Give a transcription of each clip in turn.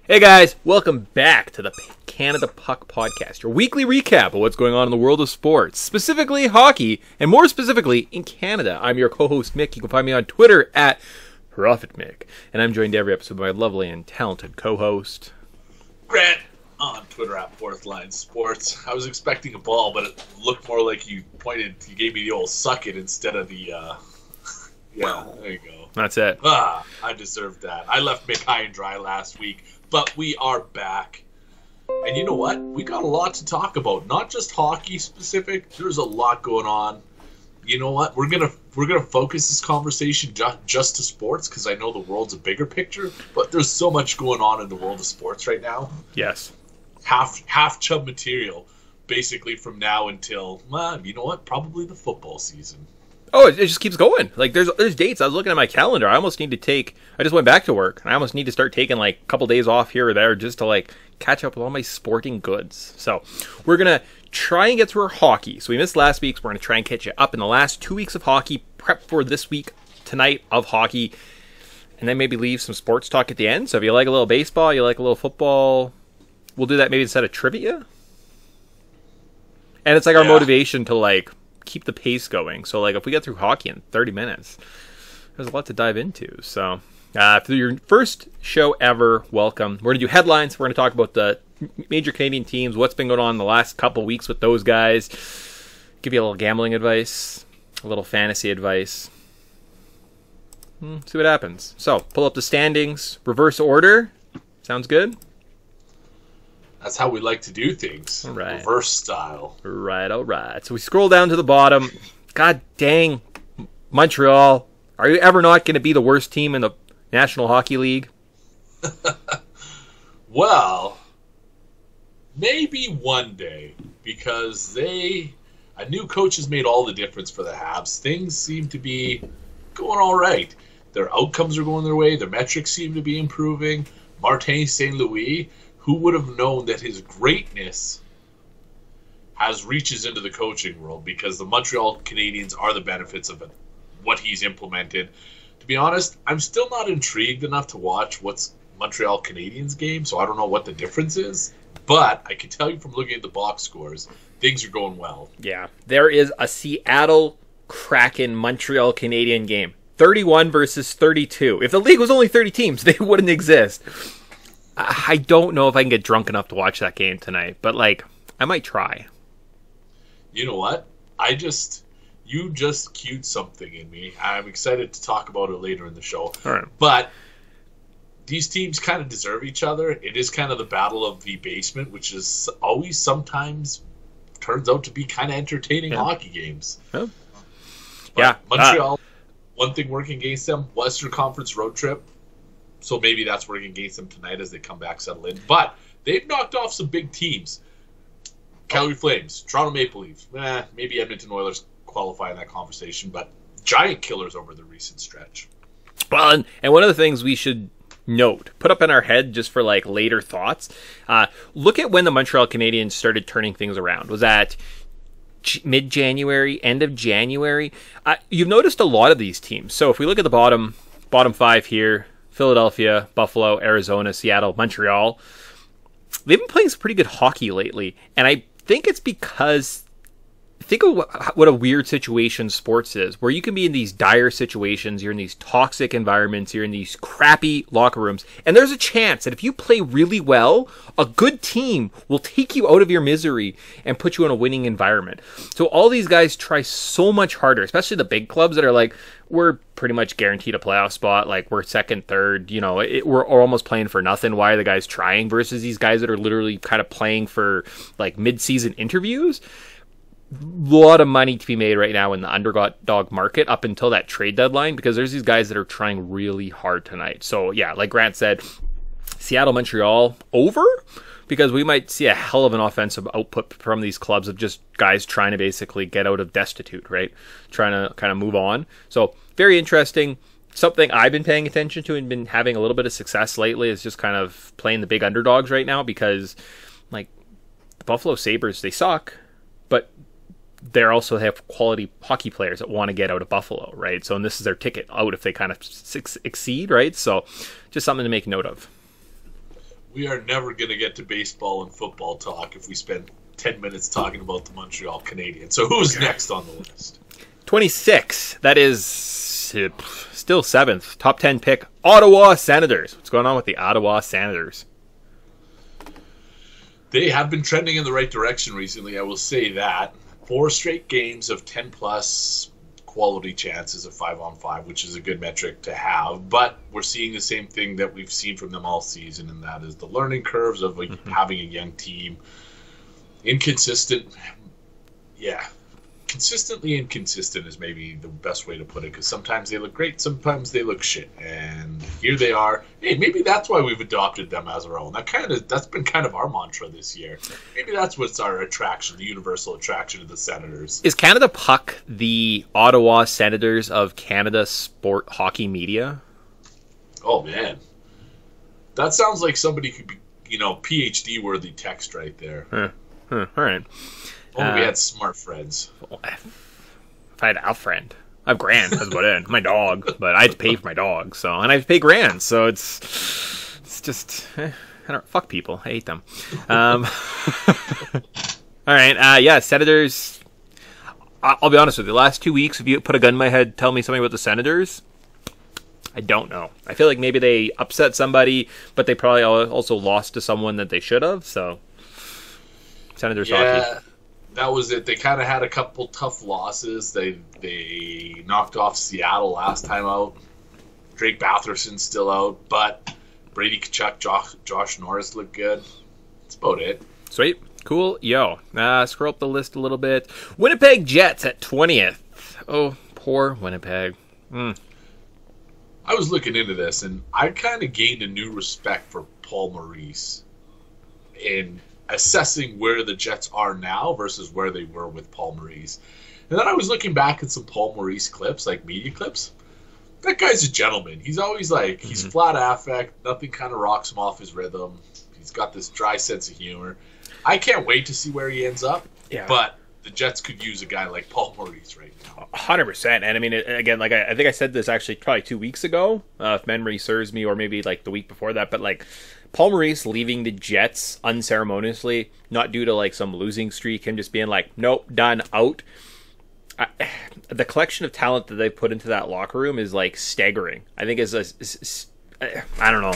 Hey guys, welcome back to the Canada Puck Podcast, your weekly recap of what's going on in the world of sports, specifically hockey, and more specifically in Canada. I'm your co-host Mick. You can find me on Twitter at ProfitMick, and I'm joined every episode by my lovely and talented co-host Grant on Twitter at Fourth Line Sports. I was expecting a ball, but it looked more like you gave me the old suck it instead of the, yeah, there you go. That's it. I deserved that. I left Mick high and dry last week, but we are back. And you know what? We got a lot to talk about. Not just hockey specific. There's a lot going on. You know what? We're gonna focus this conversation just to sports because I know the world's a bigger picture. But there's so much going on in the world of sports right now. Yes. Half chub material, basically from now until you know what? Probably the football season. Oh, it just keeps going. Like, there's dates. I was looking at my calendar. I almost need to take... I just went back to work, and I almost need to start taking, like, a couple days off here or there just to, like, catch up with all my sporting goods. So, we're going to try and get through our hockey. So, we missed last week, so we're going to try and catch you up in the last 2 weeks of hockey, prep for this week, tonight of hockey, and then maybe leave some sports talk at the end. So, if you like a little baseball, you like a little football, we'll do that maybe instead of trivia. And it's, like, our motivation to, like... keep the pace going. So, like, if we get through hockey in 30 minutes, there's a lot to dive into. So, for your first show ever, welcome. We're going to do headlines. We're going to talk about the major Canadian teams, what's been going on in the last couple weeks with those guys, give you a little gambling advice, a little fantasy advice. See what happens. So, pull up the standings, reverse order. Sounds good? That's how we like to do things. All right. Reverse style. Right, all right. So we scroll down to the bottom. God dang, Montreal. Are you ever not going to be the worst team in the National Hockey League? Well, maybe one day. Because a new coach has made all the difference for the Habs. Things seem to be going all right. Their outcomes are going their way. Their metrics seem to be improving. Martin St. Louis... who would have known that his greatness has reaches into the coaching world because the Montreal Canadiens are the benefits of it, what he's implemented. To be honest, I'm still not intrigued enough to watch what's Montreal Canadiens game, so I don't know what the difference is. But I can tell you from looking at the box scores, things are going well. Yeah, there is a Seattle Kraken Montreal Canadian game. 31 versus 32. If the league was only 30 teams, they wouldn't exist. I don't know if I can get drunk enough to watch that game tonight, but, like, I might try. You know what? You just cued something in me. I'm excited to talk about it later in the show. All right. But these teams kind of deserve each other. It is kind of the battle of the basement, which is always sometimes turns out to be kind of entertaining hockey games. Yeah. Montreal, one thing working against them, Western Conference road trip. So maybe that's working against them tonight as they come back, settle in. But they've knocked off some big teams. Calgary Flames, Toronto Maple Leafs, maybe Edmonton Oilers qualify in that conversation, but giant killers over the recent stretch. Well, and one of the things we should note, put up in our head just for, like, later thoughts, look at when the Montreal Canadiens started turning things around. Was that mid-January, end of January? You've noticed a lot of these teams. So if we look at the bottom five here, Philadelphia, Buffalo, Arizona, Seattle, Montreal. They've been playing some pretty good hockey lately. And I think it's because... think of what a weird situation sports is, where you can be in these dire situations, you're in these toxic environments, you're in these crappy locker rooms, and there's a chance that if you play really well, a good team will take you out of your misery and put you in a winning environment. So all these guys try so much harder, especially the big clubs that are like, we're pretty much guaranteed a playoff spot, like we're second, third, we're almost playing for nothing. Why are the guys trying? Versus these guys that are literally kind of playing for like mid-season interviews. Lot of money to be made right now in the underdog market up until that trade deadline, because there's these guys that are trying really hard tonight. So yeah, like Grant said, Seattle, Montreal over, because we might see a hell of an offensive output from these clubs of just guys trying to basically get out of destitute, right? Trying to kind of move on. So very interesting. Something I've been paying attention to and been having a little bit of success lately is just kind of playing the big underdogs right now, because like the Buffalo Sabres, they suck, but they also have quality hockey players that want to get out of Buffalo, right? So, and this is their ticket out if they kind of exceed, right? So, just something to make note of. we are never going to get to baseball and football talk if we spend 10 minutes talking about the Montreal Canadiens. So who's next on the list? 26. That is still 7th. Top 10 pick, Ottawa Senators. What's going on with the Ottawa Senators? They have been trending in the right direction recently, I will say that. 4 straight games of 10-plus quality chances of 5-on-5, which is a good metric to have. But we're seeing the same thing that we've seen from them all season, and that is the learning curves of having a young team. Inconsistent. Yeah. Consistently inconsistent is maybe the best way to put it, because sometimes they look great, sometimes they look shit, and here they are. Hey, maybe that's why we've adopted them as our own. That's been kind of our mantra this year. Maybe that's what's our attraction, the universal attraction of the Senators. Is Canada Puck the Ottawa Senators of Canada sport hockey media? Oh man, that sounds like somebody could be, PhD worthy text right there. All right. Only we had smart friends. If I had a friend, I have Grant. That's about it. My dog, but I have to pay for my dog, and I have to pay Grant. So it's just I don't fuck people. I hate them. All right. Yeah, Senators. I'll be honest with you. The last 2 weeks, if you put a gun in my head, tell me something about the Senators. I don't know. I feel like maybe they upset somebody, but they probably also lost to someone that they should have. So Senators hockey. That was it. They kind of had a couple tough losses. They knocked off Seattle last time out. Drake Batherson's still out, but Brady Tkachuk, Josh Norris looked good. That's about it. Sweet. Cool. Yo. Scroll up the list a little bit. Winnipeg Jets at 20th. Oh, poor Winnipeg. I was looking into this, and I kind of gained a new respect for Paul Maurice in assessing where the Jets are now versus where they were with Paul Maurice. And then I was looking back at some Paul Maurice clips, like media clips. That guy's a gentleman. He's always he's flat affect. Nothing kind of rocks him off his rhythm. He's got this dry sense of humor. I can't wait to see where he ends up. Yeah. But the Jets could use a guy like Paul Maurice right now. 100%. And I mean, again, I think I said this actually probably 2 weeks ago, if memory serves me, or maybe the week before that. But Paul Maurice leaving the Jets unceremoniously, not due to some losing streak, him just being nope, done, out. The collection of talent that they put into that locker room is staggering. I think is I don't know.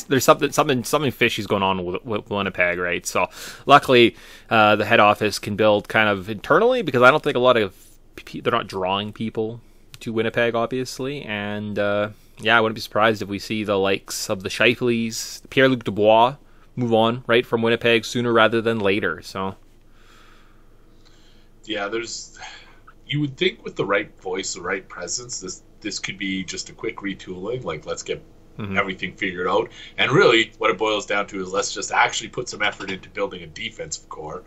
There's something fishy's going on with Winnipeg, right? So luckily, the head office can build kind of internally, because I don't think they're not drawing people to Winnipeg, obviously, and I wouldn't be surprised if we see the likes of the Scheifele's, Pierre-Luc Dubois move on right from Winnipeg sooner rather than later. So yeah, you would think with the right voice, the right presence, this could be just a quick retooling. Let's get everything figured out. And really, what it boils down to is let's just actually put some effort into building a defensive core,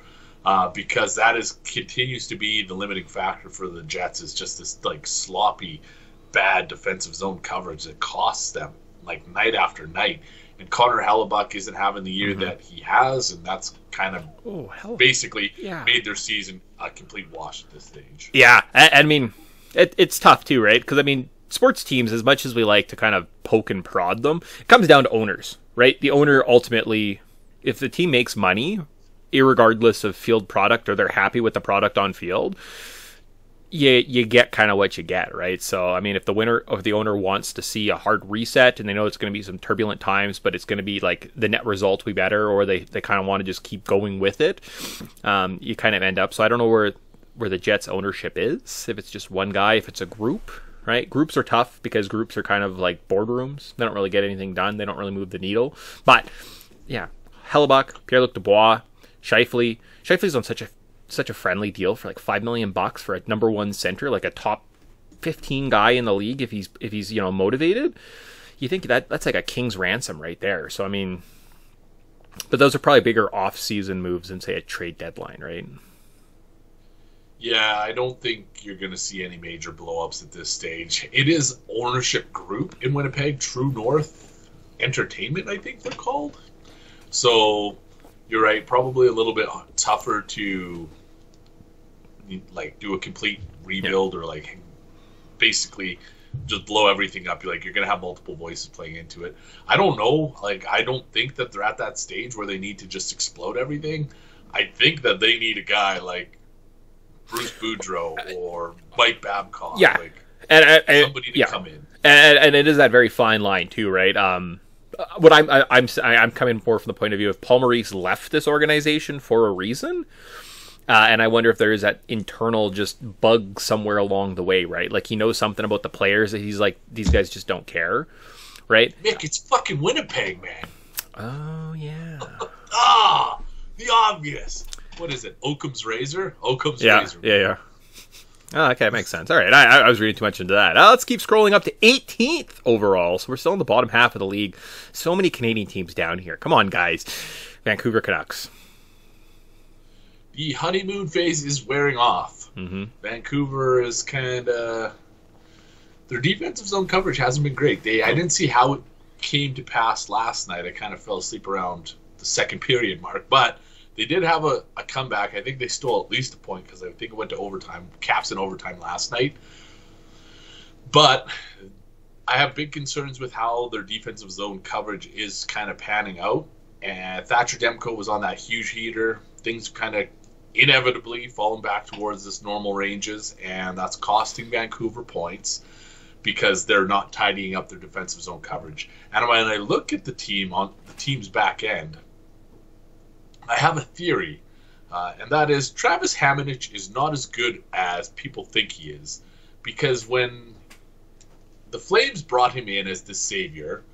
because that continues to be the limiting factor for the Jets, is just this sloppy, bad defensive zone coverage that costs them night after night. And Connor Hellebuck isn't having the year that he has, and that's kind of basically made their season a complete wash at this stage. Yeah, I mean, it's tough too, right? Because I mean, sports teams, as much as we like to kind of poke and prod them, it comes down to owners, right? The owner ultimately, if the team makes money, irregardless of field product, or they're happy with the product on field, you get kind of what you get, right? So, I mean, if the owner wants to see a hard reset, and they know it's going to be some turbulent times, but it's going to be the net result will be better, or they kind of want to just keep going with it, you kind of end up. So I don't know where the Jets ownership is, if it's just one guy, if it's a group, right? Groups are tough because groups are kind of like boardrooms. They don't really get anything done. They don't really move the needle. But yeah, Hellebuck, Pierre-Luc Dubois, Scheifele. Scheifele's on such a friendly deal for $5 million for a number one center, a top 15 guy in the league if he's motivated. You think that's a king's ransom right there. So I mean, but those are probably bigger off-season moves than say a trade deadline, right? Yeah, I don't think you're going to see any major blow-ups at this stage. It is ownership group in Winnipeg, True North Entertainment, I think they're called. So you're right, probably a little bit tougher to do a complete rebuild, or basically just blow everything up. You're going to have multiple voices playing into it. I don't know. Like, I don't think that they're at that stage where they need to just explode everything. I think that they need a guy like Bruce Boudreau or Mike Babcock. Yeah. Like, and somebody to come in. And it is that very fine line too, right? What I'm coming more from the point of view of Paul Maurice left this organization for a reason. And I wonder if there is that internal just bug somewhere along the way, right? Like he knows something about the players that he's like, these guys just don't care, right? Mick, it's fucking Winnipeg, man. Oh, yeah. The obvious. What is it? Occam's razor? Occam's razor. Yeah. Oh, okay, makes sense. All right, I was reading too much into that. Let's keep scrolling up to 18th overall. So we're still in the bottom half of the league. So many Canadian teams down here. Come on, guys. Vancouver Canucks. The honeymoon phase is wearing off. Mm-hmm. Vancouver is kind of... Their defensive zone coverage hasn't been great. I didn't see how it came to pass last night. I kind of fell asleep around the second period mark. But they did have a comeback. I think they stole at least a point because I think it went to overtime. Caps in overtime last night. But I have big concerns with how their defensive zone coverage is kind of panning out. And Thatcher Demko was on that huge heater. Things kind of inevitably falling back towards this normal ranges, and that's costing Vancouver points because they're not tidying up their defensive zone coverage. And when I look at the team on the team's back end, I have a theory, and that is Travis Hamonic is not as good as people think he is, because when the Flames brought him in as the savior,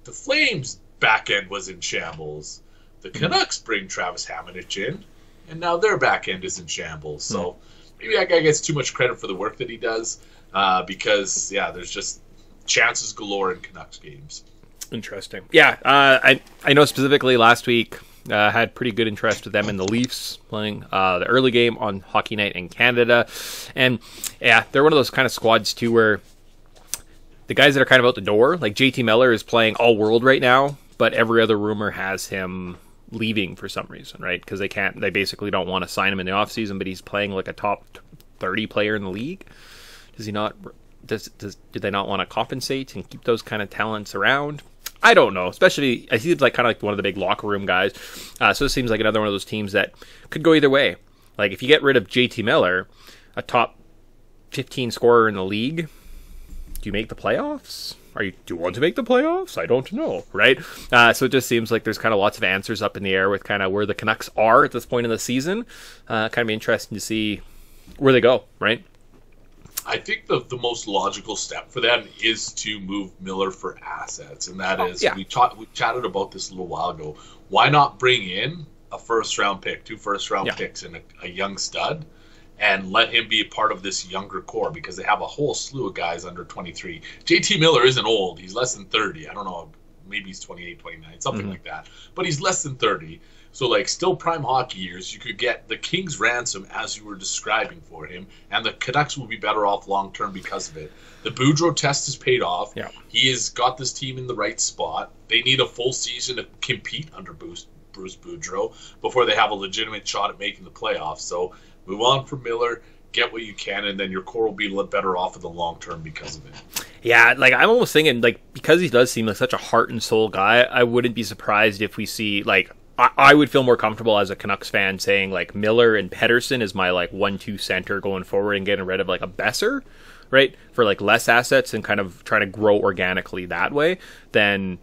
the Flames' back end was in shambles. The Canucks bring Travis Hamonic in, and now their back end is in shambles. So maybe that guy gets too much credit for the work that he does because, there's just chances galore in Canucks games. Interesting. Yeah, I know specifically last week had pretty good interest with them in the Leafs playing the early game on Hockey Night in Canada. And, they're one of those kind of squads, too, where the guys that are kind of out the door, like JT Miller is playing all-world right now, but every other rumor has him leaving for some reason, right? Because they basically don't want to sign him in the offseason, but he's playing like a top 30 player in the league. Does he not? Do they not want to compensate and keep those kind of talents around? I don't know. Especially, I see it's like kind of like one of the big locker room guys. So it seems like another one of those teams that could go either way. Like if you get rid of JT Miller, a top 15 scorer in the league, do you make the playoffs? Do you want to make the playoffs? I don't know, right? So it just seems like there's kind of lots of answers up in the air with kind of where the Canucks are at this point in the season. Kind of be interesting to see where they go, right? I think the most logical step for them is to move Miller for assets, and that is we chatted about this a little while ago. Why not bring in a first-round pick, 2 first-round picks, and a young stud, and let him be a part of this younger core because they have a whole slew of guys under 23. JT Miller isn't old. He's less than 30. I don't know. Maybe he's 28, 29, something like that. But he's less than 30. So, like, still prime hockey years. You could get the King's ransom as you were describing for him, and the Canucks will be better off long-term because of it. The Boudreau test has paid off. Yeah. He has got this team in the right spot. They need a full season to compete under Bruce Boudreau before they have a legitimate shot at making the playoffs. So, move on from Miller, get what you can, and then your core will be better off in the long term because of it. Yeah, like I'm almost thinking, like because he does seem like such a heart and soul guy, I wouldn't be surprised if we see like I would feel more comfortable as a Canucks fan saying like Miller and Pettersson is my like 1-2 center going forward and getting rid of like a Besser, right, for like less assets and kind of trying to grow organically that way than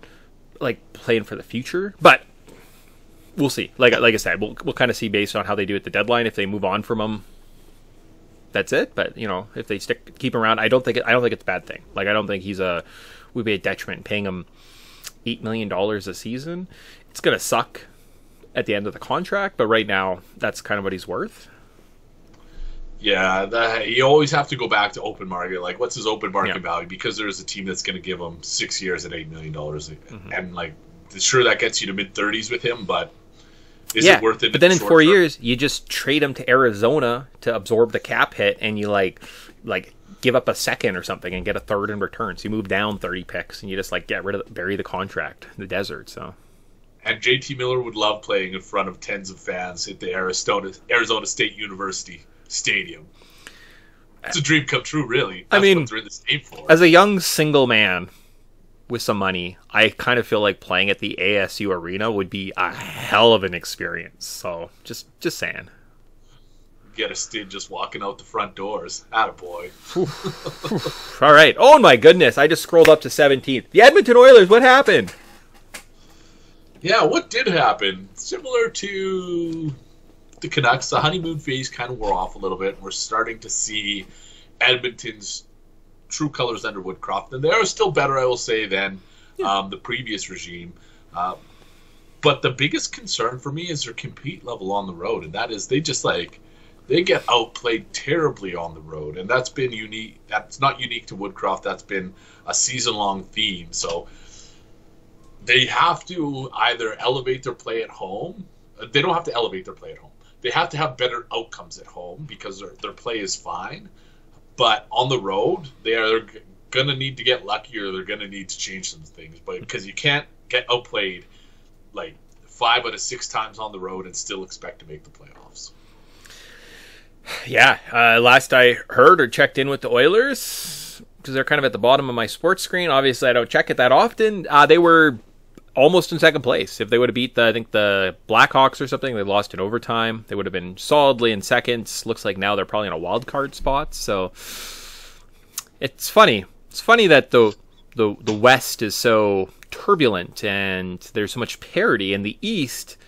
like playing for the future, but. We'll see. Like I said, we'll kind of see based on how they do at the deadline. If they move on from him, that's it. But if they keep him around, I don't think it's a bad thing. Like I don't think would be a detriment paying him $8 million a season. It's gonna suck at the end of the contract, but right now that's kind of what he's worth. Yeah, you always have to go back to open market. Like, what's his open market value? Because there's a team that's going to give him 6 years at $8 million, and like, sure that gets you to mid-30s with him, but. Is it worth it? But then in 4 years, you just trade him to Arizona to absorb the cap hit, and you like give up a second or something and get a third in return. So you move down 30 picks, and you just like bury the contract in the desert. So. And JT Miller would love playing in front of tens of fans at the Arizona State University Stadium. It's a dream come true, really. I mean, what they're in this game for. As a young single man with some money, I kind of feel like playing at the ASU arena would be a hell of an experience. So, just saying. Get a stid just walking out the front doors. Attaboy. All right. Oh, my goodness. I just scrolled up to 17th. The Edmonton Oilers, what happened? Yeah, what did happen? Similar to the Canucks, the honeymoon phase kind of wore off a little bit. We're starting to see Edmonton's true colors under Woodcroft, and they are still better, I will say, than the previous regime. But the biggest concern for me is their compete level on the road, and that is they get outplayed terribly on the road, and that's been unique. That's not unique to Woodcroft. That's been a season-long theme. So they have to either elevate their play at home. They don't have to elevate their play at home. They have to have better outcomes at home because their play is fine. But on the road, they are going to need to get luckier. They're going to need to change some things. But because you can't get outplayed like 5 out of 6 times on the road and still expect to make the playoffs. Yeah, last I heard or checked in with the Oilers, because they're kind of at the bottom of my sports screen. Obviously, I don't check it that often. They were almost in second place. If they would have beat the Blackhawks or something, they lost in overtime. They would have been solidly in second. Looks like now they're probably in a wild card spot. So it's funny. It's funny that the West is so turbulent and there's so much parity. In the East,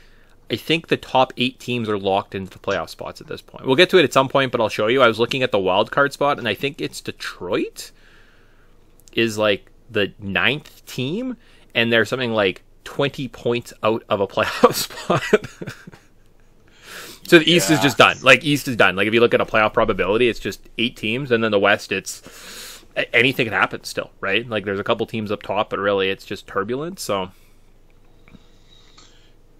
I think the top 8 teams are locked into the playoff spots at this point. We'll get to it at some point, but I'll show you. I was looking at the wild card spot, and I think it's Detroit is like the 9th team, and they're something like 20 points out of a playoff spot. So the East is just done. Like, East is done. Like, if you look at a playoff probability, it's just 8 teams, and then the West, it's anything can happen still, right? Like, there's a couple teams up top, but really it's just turbulence, so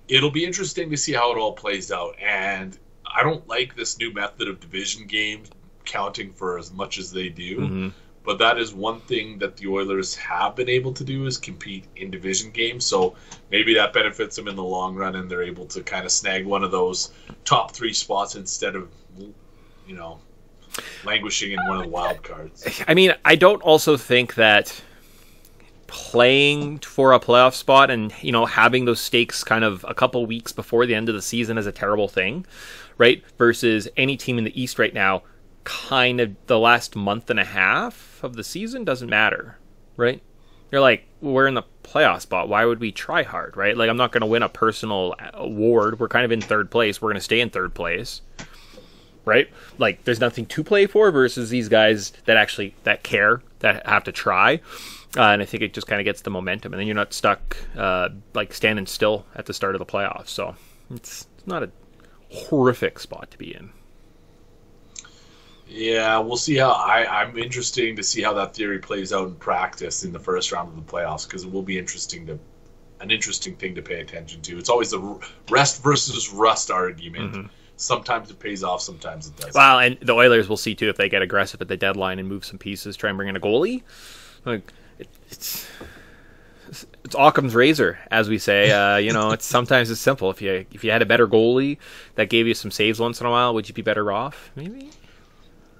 it'll be interesting to see how it all plays out. And I don't like this new method of division games counting for as much as they do. Mm-hmm. But that is one thing that the Oilers have been able to do is compete in division games. So maybe that benefits them in the long run, and they're able to kind of snag one of those top 3 spots instead of, languishing in one of the wild cards. I mean, I don't also think that playing for a playoff spot and having those stakes kind of a couple weeks before the end of the season is a terrible thing, right? Versus any team in the East right now, kind of the last month and a half of the season doesn't matter, right? You're like, we're in the playoff spot, why would we try hard, right? Like, I'm not going to win a personal award, we're kind of in 3rd place, we're going to stay in 3rd place, right? Like, there's nothing to play for versus these guys that care, that have to try. And I think it just kind of gets the momentum, and then you're not stuck like standing still at the start of the playoffs. So it's not a horrific spot to be in. Yeah, we'll see how. I'm interested to see how that theory plays out in practice in the first round of the playoffs, because it will be an interesting thing to pay attention to. It's always the rest versus rust argument. Mm-hmm. Sometimes it pays off, sometimes it doesn't. Well, and the Oilers will see too if they get aggressive at the deadline and move some pieces, try and bring in a goalie. Like, it's Occam's razor, as we say. Sometimes it's simple. If you had a better goalie that gave you some saves once in a while, would you be better off? Maybe.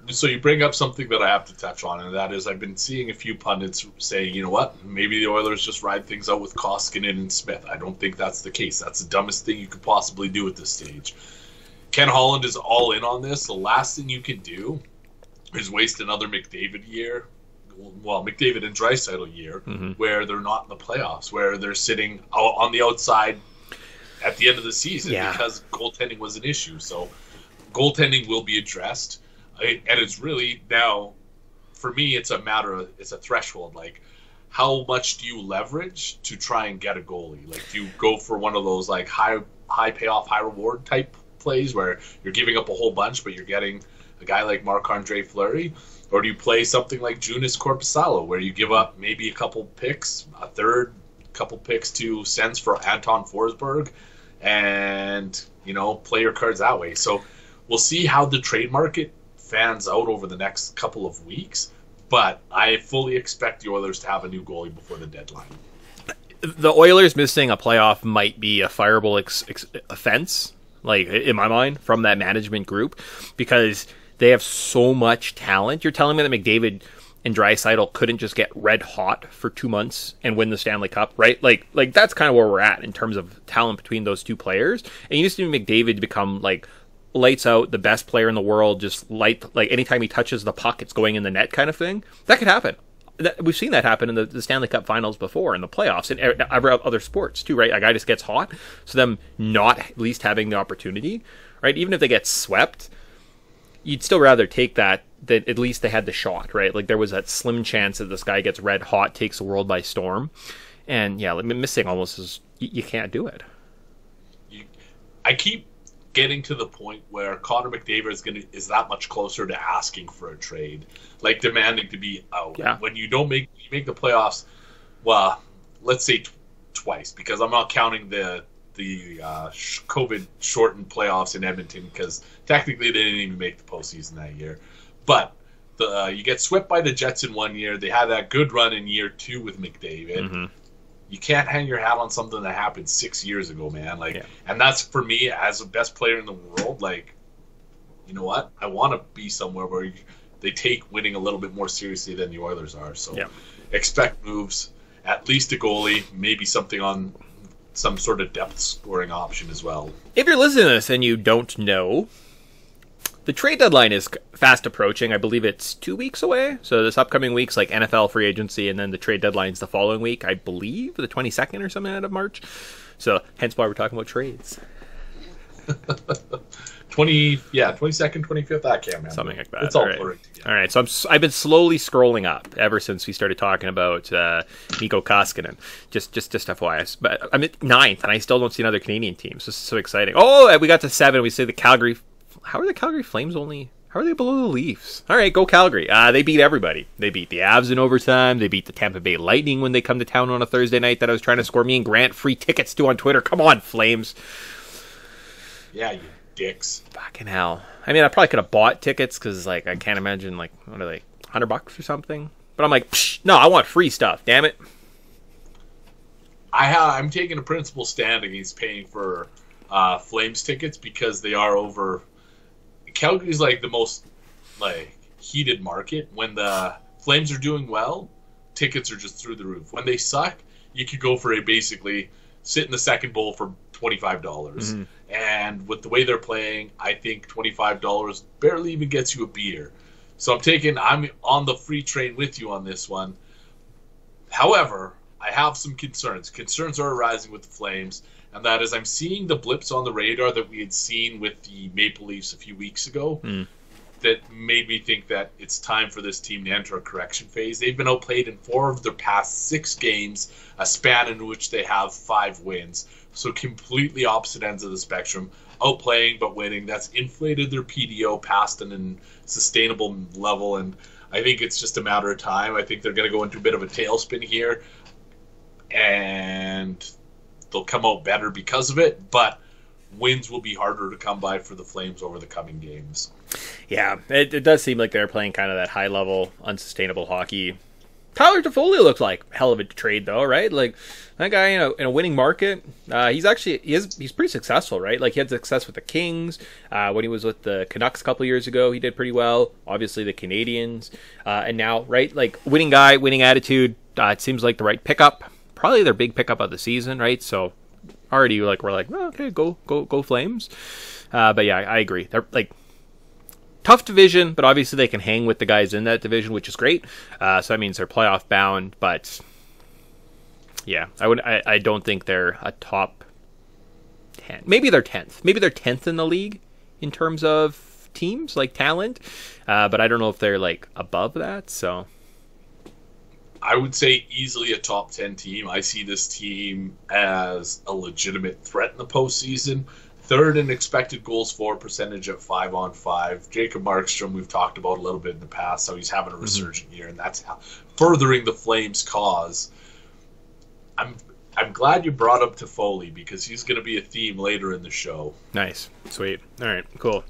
So you bring up something that I have to touch on, and that is I've been seeing a few pundits saying, you know what, maybe the Oilers just ride things out with Koskinen and Smith. I don't think that's the case. That's the dumbest thing you could possibly do at this stage. Ken Holland is all in on this. The last thing you can do is waste another McDavid year. Well, McDavid and Draisaitl year, mm-hmm. where they're not in the playoffs, where they're sitting on the outside at the end of the season because goaltending was an issue. So goaltending will be addressed, and it's really now, for me, it's a threshold. Like, how much do you leverage to try and get a goalie? Like, do you go for one of those like high payoff, high reward type plays where you're giving up a whole bunch, but you're getting a guy like Marc-Andre Fleury? Or do you play something like Joonas Korpisalo, where you give up maybe a couple picks, a third, couple picks to Sens for Anton Forsberg, and play your cards that way? So we'll see how the trade market fans out over the next couple of weeks. But I fully expect the Oilers to have a new goalie before the deadline. The Oilers missing a playoff might be a fireable offense, like in my mind, from that management group, because They have so much talent. You're telling me that McDavid and Draisaitl couldn't just get red hot for 2 months and win the Stanley Cup, right? Like that's kind of where we're at in terms of talent between those two players. And you just need McDavid to become like lights out, the best player in the world, just like anytime he touches the puck, it's going in the net kind of thing. That could happen. We've seen that happen in the Stanley Cup Finals before, in the playoffs, and other sports too, right? A guy just gets hot, so them not at least having the opportunity, right? Even if they get swept, you'd still rather take that than at least they had the shot, right? Like there was that slim chance that this guy gets red hot, takes the world by storm, and yeah, like missing almost is you can't do it. I keep getting to the point where Connor McDavid is that much closer to asking for a trade, like demanding to be out. Yeah. When you make the playoffs, well, let's say twice, because I'm not counting the COVID shortened playoffs in Edmonton, because technically they didn't even make the postseason that year. But you get swept by the Jets in 1 year. They had that good run in year 2 with McDavid. Mm-hmm. You can't hang your hat on something that happened 6 years ago, man. And that's for me as the best player in the world. Like, you know what? I want to be somewhere where they take winning a little bit more seriously than the Oilers are. So expect moves, at least a goalie, maybe something on some sort of depth scoring option as well. If you're listening to this and you don't know, the trade deadline is fast approaching. I believe it's 2 weeks away. So this upcoming week's like NFL free agency, and then the trade deadline's the following week, I believe, the 22nd or something out of March. So hence why we're talking about trades. 22nd, 25th, I can't remember. Something like that. It's all blurred together. All right, so I've been slowly scrolling up ever since we started talking about Mikko Koskinen. Just FYI. But I'm at 9th, and I still don't see another Canadian team. So this is so exciting. Oh, we got to 7. We say the Calgary... How are the Calgary Flames only... How are they below the Leafs? All right, go Calgary. They beat everybody. They beat the Avs in overtime. They beat the Tampa Bay Lightning when they come to town on a Thursday night that I was trying to score me and Grant free tickets to on Twitter. Come on, Flames. Yeah, you dicks. Fucking hell. I mean, I probably could have bought tickets because, like, I can't imagine, like, what are they, $100 or something? But I'm like, no, I want free stuff, damn it. I'm taking a principal stand against paying for Flames tickets because they are over... Calgary's like the most heated market. When the Flames are doing well, tickets are just through the roof. When they suck, you could go for basically sit in the second bowl for $25. Mm-hmm. And with the way they're playing, I think $25 barely even gets you a beer. So I'm on the free train with you on this one. However, I have some concerns. Concerns are arising with the Flames. And that is, I'm seeing the blips on the radar that we had seen with the Maple Leafs a few weeks ago that made me think that it's time for this team to enter a correction phase. They've been outplayed in 4 of their past 6 games, a span in which they have 5 wins. So completely opposite ends of the spectrum. Outplaying but winning. That's inflated their PDO past an sustainable level, and I think it's just a matter of time. I think they're going to go into a bit of a tailspin here, and... they'll come out better because of it, but wins will be harder to come by for the Flames over the coming games. Yeah, it does seem like they're playing kind of that high-level, unsustainable hockey. Tyler Toffoli looks like a hell of a trade, though, right? Like, that guy in a winning market, he's pretty successful, right? Like, he had success with the Kings. When he was with the Canucks a couple years ago, he did pretty well. Obviously, the Canadians. And now, right, like, winning guy, winning attitude, it seems like the right pickup. Probably their big pickup of the season, right? So already we're like, oh, okay, go Flames. But yeah, I agree. They're like tough division, but obviously they can hang with the guys in that division, which is great. So that means they're playoff bound. But yeah, I don't think they're a top 10. Maybe they're 10th. Maybe they're 10th in the league in terms of teams, like talent. But I don't know if they're like above that. So. I would say easily a top 10 team. I see this team as a legitimate threat in the postseason. 3rd in expected goals for percentage at 5-on-5. Jacob Markstrom, we've talked about a little bit in the past, so he's having a resurgent year, and that's how furthering the Flames' cause. I'm glad you brought up Toffoli because he's going to be a theme later in the show. Nice. Sweet. All right, cool.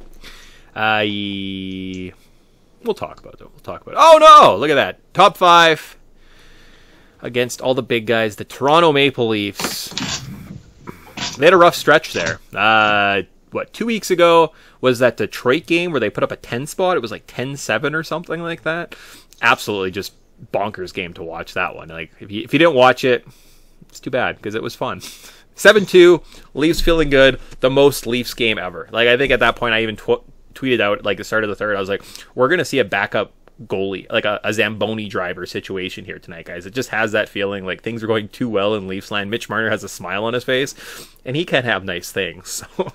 We'll talk about it. Oh, no! Look at that. Top 5. Against all the big guys, the Toronto Maple Leafs. They had a rough stretch there. 2 weeks ago was that Detroit game where they put up a 10 spot. It was like 10-7 or something like that. Absolutely just bonkers game to watch that one. Like if you didn't watch it, it's too bad because it was fun. 7-2, Leafs feeling good. The most Leafs game ever. Like I think at that point I even tweeted out like the start of the third. I was like, we're gonna see a backup goalie, like a Zamboni driver situation here tonight, guys. It just has that feeling like things are going too well in Leafs land. Mitch Marner has a smile on his face, and he can have nice things. So.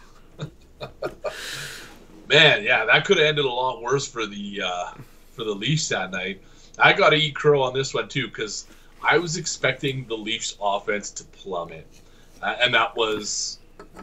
Man, yeah, that could have ended a lot worse for the Leafs that night. I got to eat crow on this one too because I was expecting the Leafs offense to plummet, and that was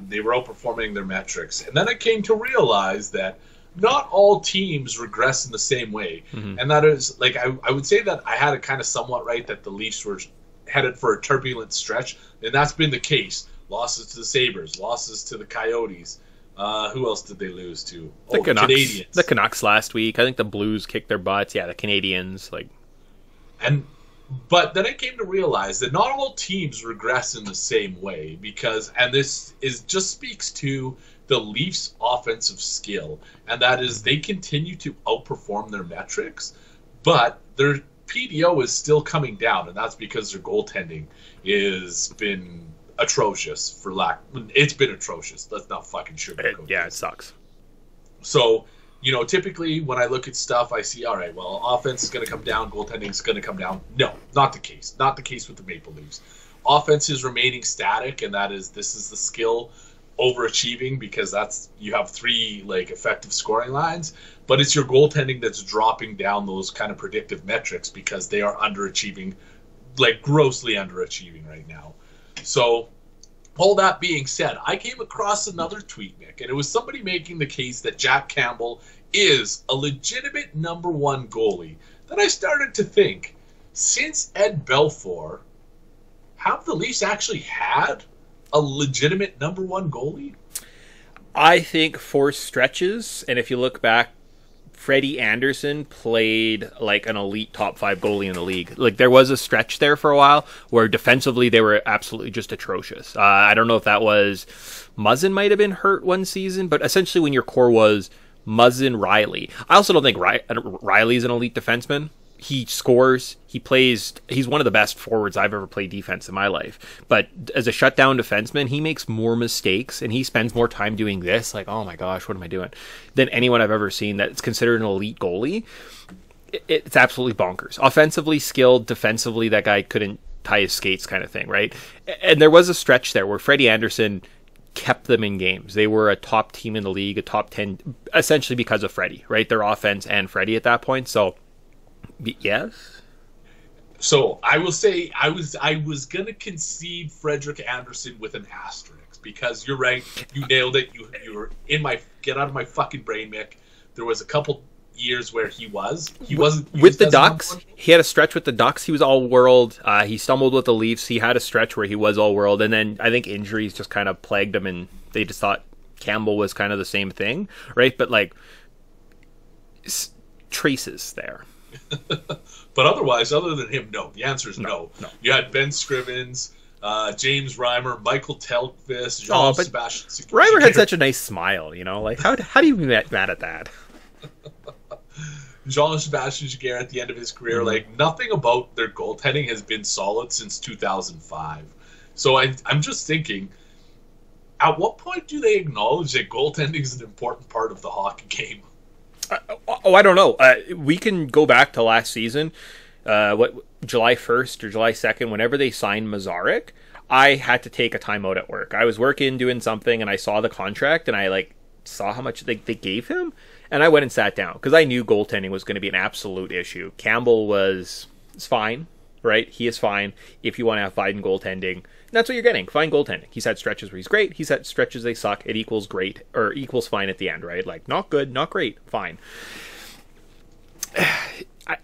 they were outperforming their metrics. And then I came to realize that not all teams regress in the same way. Mm-hmm. And that is, like, I would say that I had it kind of somewhat right that the Leafs were headed for a turbulent stretch, and that's been the case. Losses to the Sabres, losses to the Coyotes. Who else did they lose to? The Canucks. Canadiens. The Canucks last week. I think the Blues kicked their butts. Yeah, the Canadiens. But then I came to realize that not all teams regress in the same way and this just speaks to the Leafs' offensive skill, and that is they continue to outperform their metrics, but their PDO is still coming down, and that's because their goaltending has been atrocious It's been atrocious. Let's not fucking sugarcoat it. Yeah, it sucks. So, typically when I look at stuff, I see, all right, well, offense is going to come down, goaltending is going to come down. No, not the case. Not the case with the Maple Leafs. Offense is remaining static, and this is the skill overachieving because you have 3 like effective scoring lines, but it's your goaltending that's dropping down those kind of predictive metrics because they are underachieving, like grossly underachieving right now. So all that being said, I came across another tweet, Nick, and it was somebody making the case that Jack Campbell is a legitimate number 1 goalie. Then I started to think, since Ed Belfour, have the Leafs actually had a legitimate number 1 goalie? I think for stretches, and if you look back, Freddie Anderson played like an elite top 5 goalie in the league. Like there was a stretch there for a while where defensively they were absolutely just atrocious. I don't know if that was Muzzin might have been hurt one season, but essentially when your core was Muzzin, Riley. I also don't think Riley's an elite defenseman. He scores, he's one of the best forwards I've ever played defense in my life. But as a shutdown defenseman, he makes more mistakes and he spends more time doing this, like, oh my gosh, what am I doing, than anyone I've ever seen that's considered an elite goalie. It's absolutely bonkers. Offensively skilled, defensively, that guy couldn't tie his skates kind of thing, right? And there was a stretch there where Freddie Anderson kept them in games. They were a top team in the league, a top 10, essentially because of Freddie, right? Their offense and Freddie at that point, so... Yes. So I will say I was gonna concede Frederik Andersen with an asterisk because you're right. You nailed it. You were in my get out of my fucking brain, Mick. There was a couple years where he wasn't with the Ducks. He had a stretch with the Ducks. He was all world. He stumbled with the Leafs. He had a stretch where he was all world, and then I think injuries just kind of plagued him, and they just thought Campbell was kind of the same thing, right? But like traces there. But otherwise, other than him, no. The answer is no. You had Ben Scrivens, James Reimer, Michael Telkvist, Jean-Sebastian Seguin. Reimer had such a nice smile, like how do you be mad at that? Jean-Sebastian Seguin at the end of his career, like nothing about their goaltending has been solid since 2005. So I'm just thinking, at what point do they acknowledge that goaltending is an important part of the hockey game? I don't know. We can go back to last season, July 1st or July 2nd, whenever they signed Mazarek, I had to take a timeout at work. I was working, doing something, and I saw the contract, and I saw how much they gave him, and I went and sat down, because I knew goaltending was going to be an absolute issue. Campbell is fine, right? He is fine if you want to have fine goaltending. That's what you're getting. Fine goaltending. He's had stretches where he's great. He's had stretches they suck. It equals great or equals fine at the end, right? Like not good, not great, fine.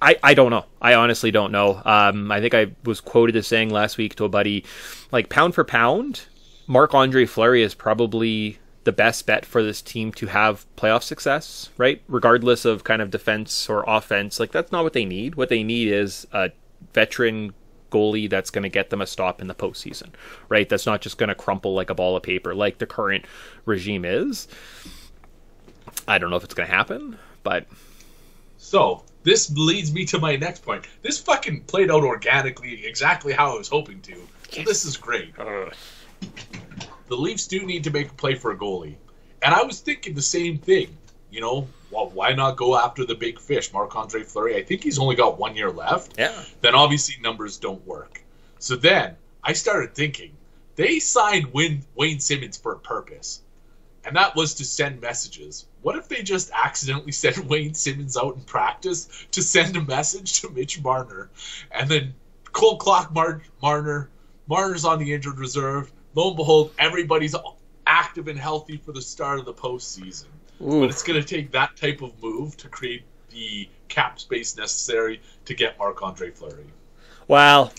I don't know. I honestly don't know. I think I was quoted as saying last week to a buddy, like pound for pound, Marc-Andre Fleury is probably the best bet for this team to have playoff success, right? Regardless of kind of defense or offense. Like that's not what they need. What they need is a veteran goalie that's going to get them a stop in the postseason, right? That's not just going to crumple like a ball of paper like the current regime is. I don't know if it's going to happen, but... So, this leads me to my next point. This fucking played out organically exactly how I was hoping to. So this is great. The Leafs do need to make a play for a goalie. And I was thinking the same thing. You know, well, why not go after the big fish, Marc-Andre Fleury? I think he's only got 1 year left. Yeah. Then obviously numbers don't work. So then I started thinking, they signed Wayne Simmons for a purpose. And that was to send messages. What if they just accidentally sent Wayne Simmons out in practice to send a message to Mitch Marner? And then cold clock Marner. Marner's on the injured reserve. Lo and behold, everybody's active and healthy for the start of the postseason. Ooh. But it's going to take that type of move to create the cap space necessary to get Marc-Andre Fleury. Well,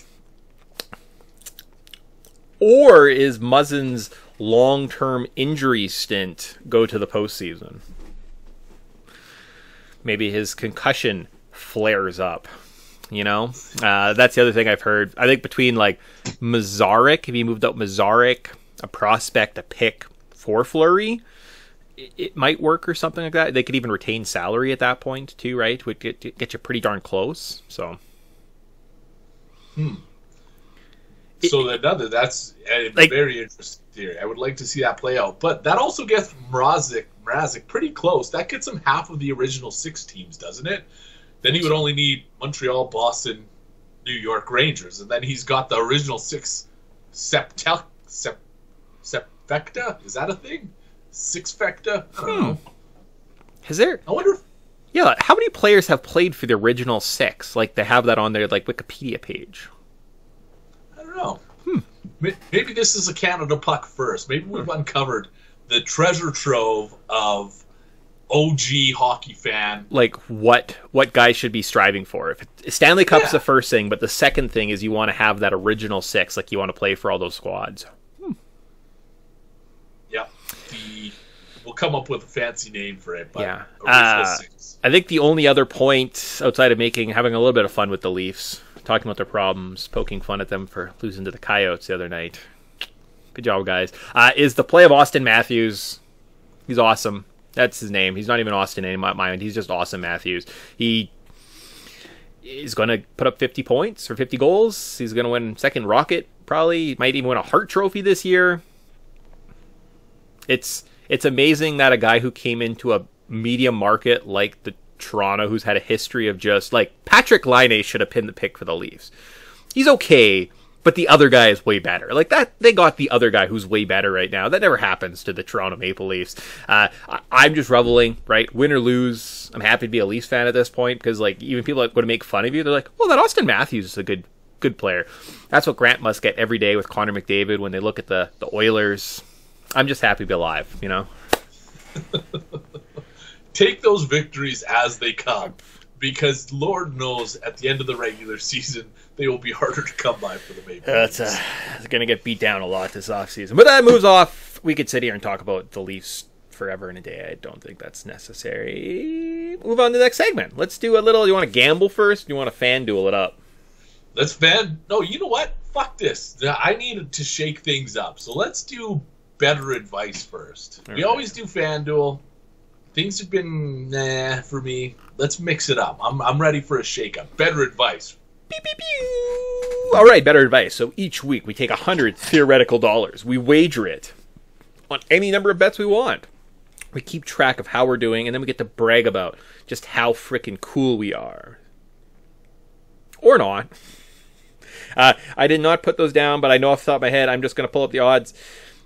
or is Muzzin's long-term injury stint go to the postseason? Maybe his concussion flares up. You know, that's the other thing I've heard. I think between like Mazarek, if you moved up Mazarek, a prospect, a pick for Fleury, it might work or something like that. They could even retain salary at that point too, right? Would get you pretty darn close. So, So that's a very interesting theory. I would like to see that play out. But that also gets Mrazek pretty close. That gets him half of the original 6 teams, doesn't it? Then he would only need Montreal, Boston, New York Rangers. And then he's got the original 6 sepfecta? Is that a thing? 6-fecta? I don't know. Is there... I wonder... Yeah, how many players have played for the original 6? Like, they have that on their, like, Wikipedia page. I don't know. Maybe this is a Canada puck first. Maybe we've uncovered the treasure trove of OG hockey fan. Like, what guys should be striving for. If Stanley Cup's the first thing, but the second thing is you want to have that original 6, like you want to play for all those squads. Yeah. We'll come up with a fancy name for it, but yeah. original 6. I think the only other point outside of having a little bit of fun with the Leafs, talking about their problems, poking fun at them for losing to the Coyotes the other night. Good job, guys. Is the play of Austin Matthews. He's awesome. That's his name. He's not even Austin in my mind. He's just Austin Matthews. He is going to put up 50 points or 50 goals. He's going to win second Rocket, probably. He might even win a Hart Trophy this year. It's amazing that a guy who came into a medium market like the Toronto, who's had a history of just, like, Patrick Laine should have pinned the pick for the Leafs. He's okay, but the other guy is way better. Like, that, they got the other guy who's way better right now. That never happens to the Toronto Maple Leafs. I'm just reveling, right? Win or lose, I'm happy to be a Leafs fan at this point, because, like, even people that want to make fun of you, they're like, well, that Austin Matthews is a good player. That's what Grant must get every day with Connor McDavid when they look at the Oilers. I'm just happy to be alive, you know? Take those victories as they come, because Lord knows at the end of the regular season they will be harder to come by for the Maple Leafs. It's going to get beat down a lot this offseason. But that moves off. We could sit here and talk about the Leafs forever and a day. I don't think that's necessary. Move on to the next segment. Let's do a little... You want to gamble first? Or you want to fan duel it up? No, you know what? Fuck this. I need to shake things up. So let's do Bettor Advice first. We always do FanDuel. Things have been for me. Let's mix it up. I'm ready for a shake-up. Bettor Advice. Pew, pew, pew. All right, Bettor Advice. So each week we take 100 theoretical dollars. We wager it on any number of bets we want. We keep track of how we're doing, and then we get to brag about just how freaking cool we are. Or not. I did not put those down, but I know off the top of my head, I'm just going to pull up the odds.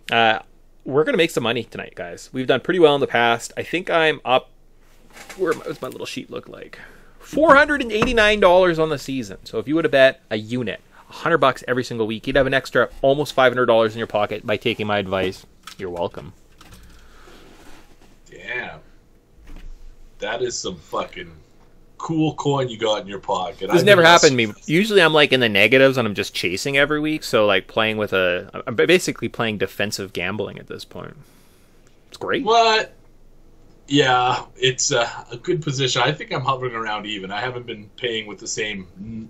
We're going to make some money tonight, guys. We've done pretty well in the past. I think I'm up... What's my little sheet look like? $489 on the season. So if you would have bet a unit, $100 every single week, you'd have an extra almost $500 in your pocket by taking my advice. You're welcome. Damn. That is some fucking cool coin you got in your pocket. This never happened to me. Usually I'm like in the negatives and I'm just chasing every week. So like I'm basically playing defensive gambling at this point. It's great. What? Yeah, it's a good position. I think I'm hovering around even. I haven't been paying with the same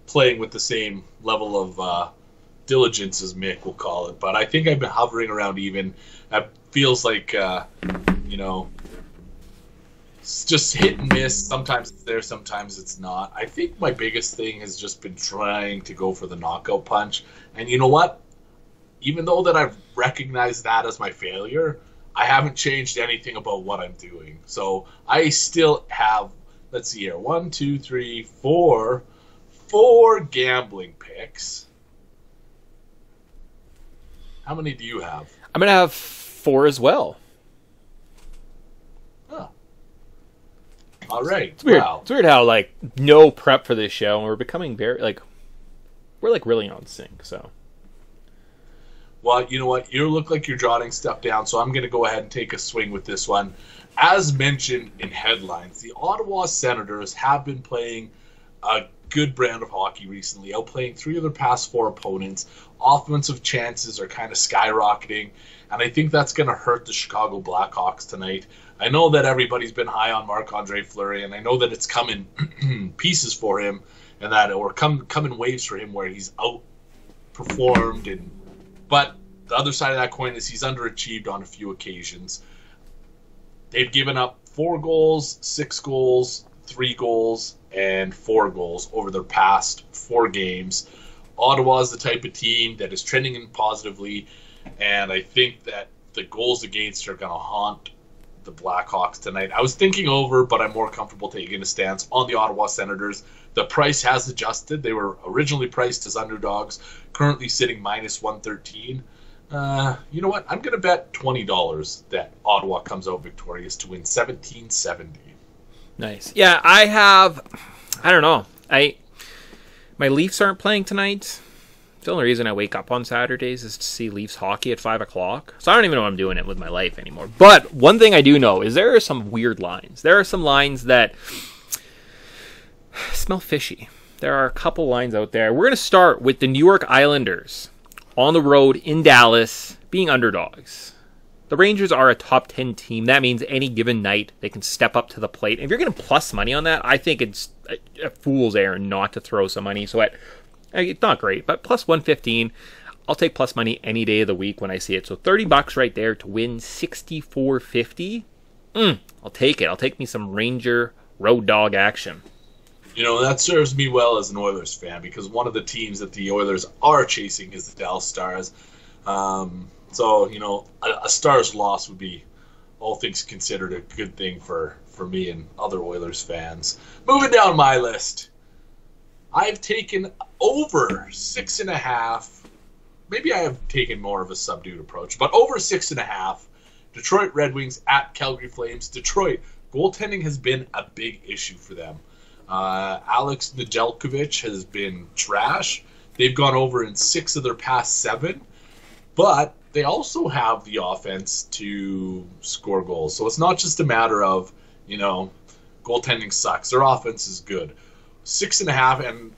playing with the same level of diligence as Mick will call it. But I think I've been hovering around even. It feels like, it's just hit and miss. Sometimes it's there, sometimes it's not. I think my biggest thing has just been trying to go for the knockout punch. And you know what? Even though that I've recognized that as my failure, I haven't changed anything about what I'm doing. So I still have, let's see here, 1, 2, 3, 4 gambling picks. How many do you have? I'm going to have 4 as well. Oh. All right. It's weird. Wow. It's weird how, like, no prep for this show, and we're becoming very, like, we're, like, really on sync, so. Well, you know what? You look like you're jotting stuff down, so I'm going to go ahead and take a swing with this one. As mentioned in headlines, the Ottawa Senators have been playing a good brand of hockey recently, outplaying 3 of their past 4 opponents. Offensive chances are kind of skyrocketing, and I think that's going to hurt the Chicago Blackhawks tonight. I know that everybody's been high on Marc-Andre Fleury, and I know that it's come in pieces for him, and that or come in waves for him where he's outperformed. But the other side of that coin is he's underachieved on a few occasions. They've given up 4 goals, 6 goals, 3 goals, and 4 goals over their past 4 games. Ottawa is the type of team that is trending in positively, and I think that the goals against are going to haunt the Blackhawks tonight. I was thinking over, but I'm more comfortable taking a stance on the Ottawa Senators. The price has adjusted. They were originally priced as underdogs, currently sitting minus 113. You know what? I'm going to bet $20 that Ottawa comes out victorious to win 17-70. Nice. Yeah, I don't know. My Leafs aren't playing tonight. The only reason I wake up on Saturdays is to see Leafs hockey at 5 o'clock. So I don't even know what I'm doing it with my life anymore. But one thing I do know is there are some weird lines. There are some lines that smell fishy. There are a couple lines out there. We're going to start with the New York Islanders on the road in Dallas being underdogs. The Rangers are a top 10 team. That means any given night they can step up to the plate. If you're getting plus money on that, I think it's a fool's errand not to throw some money. So it's not great, but plus 115, I'll take plus money any day of the week when I see it. So $30 right there to win 64.50. I'll take it. I'll take me some Ranger road dog action. You know, that serves me well as an Oilers fan because one of the teams that the Oilers are chasing is the Dallas Stars. So, you know, a Stars loss would be, all things considered, a good thing for me and other Oilers fans. Moving down my list, I've taken over 6.5. Maybe I have taken more of a subdued approach, but over 6.5. Detroit Red Wings at Calgary Flames. Detroit, goaltending has been a big issue for them. Alex Nedeljkovic has been trash. They've gone over in 6 of their past 7, but they also have the offense to score goals. So it's not just a matter of, you know, goaltending sucks. Their offense is good. 6.5, and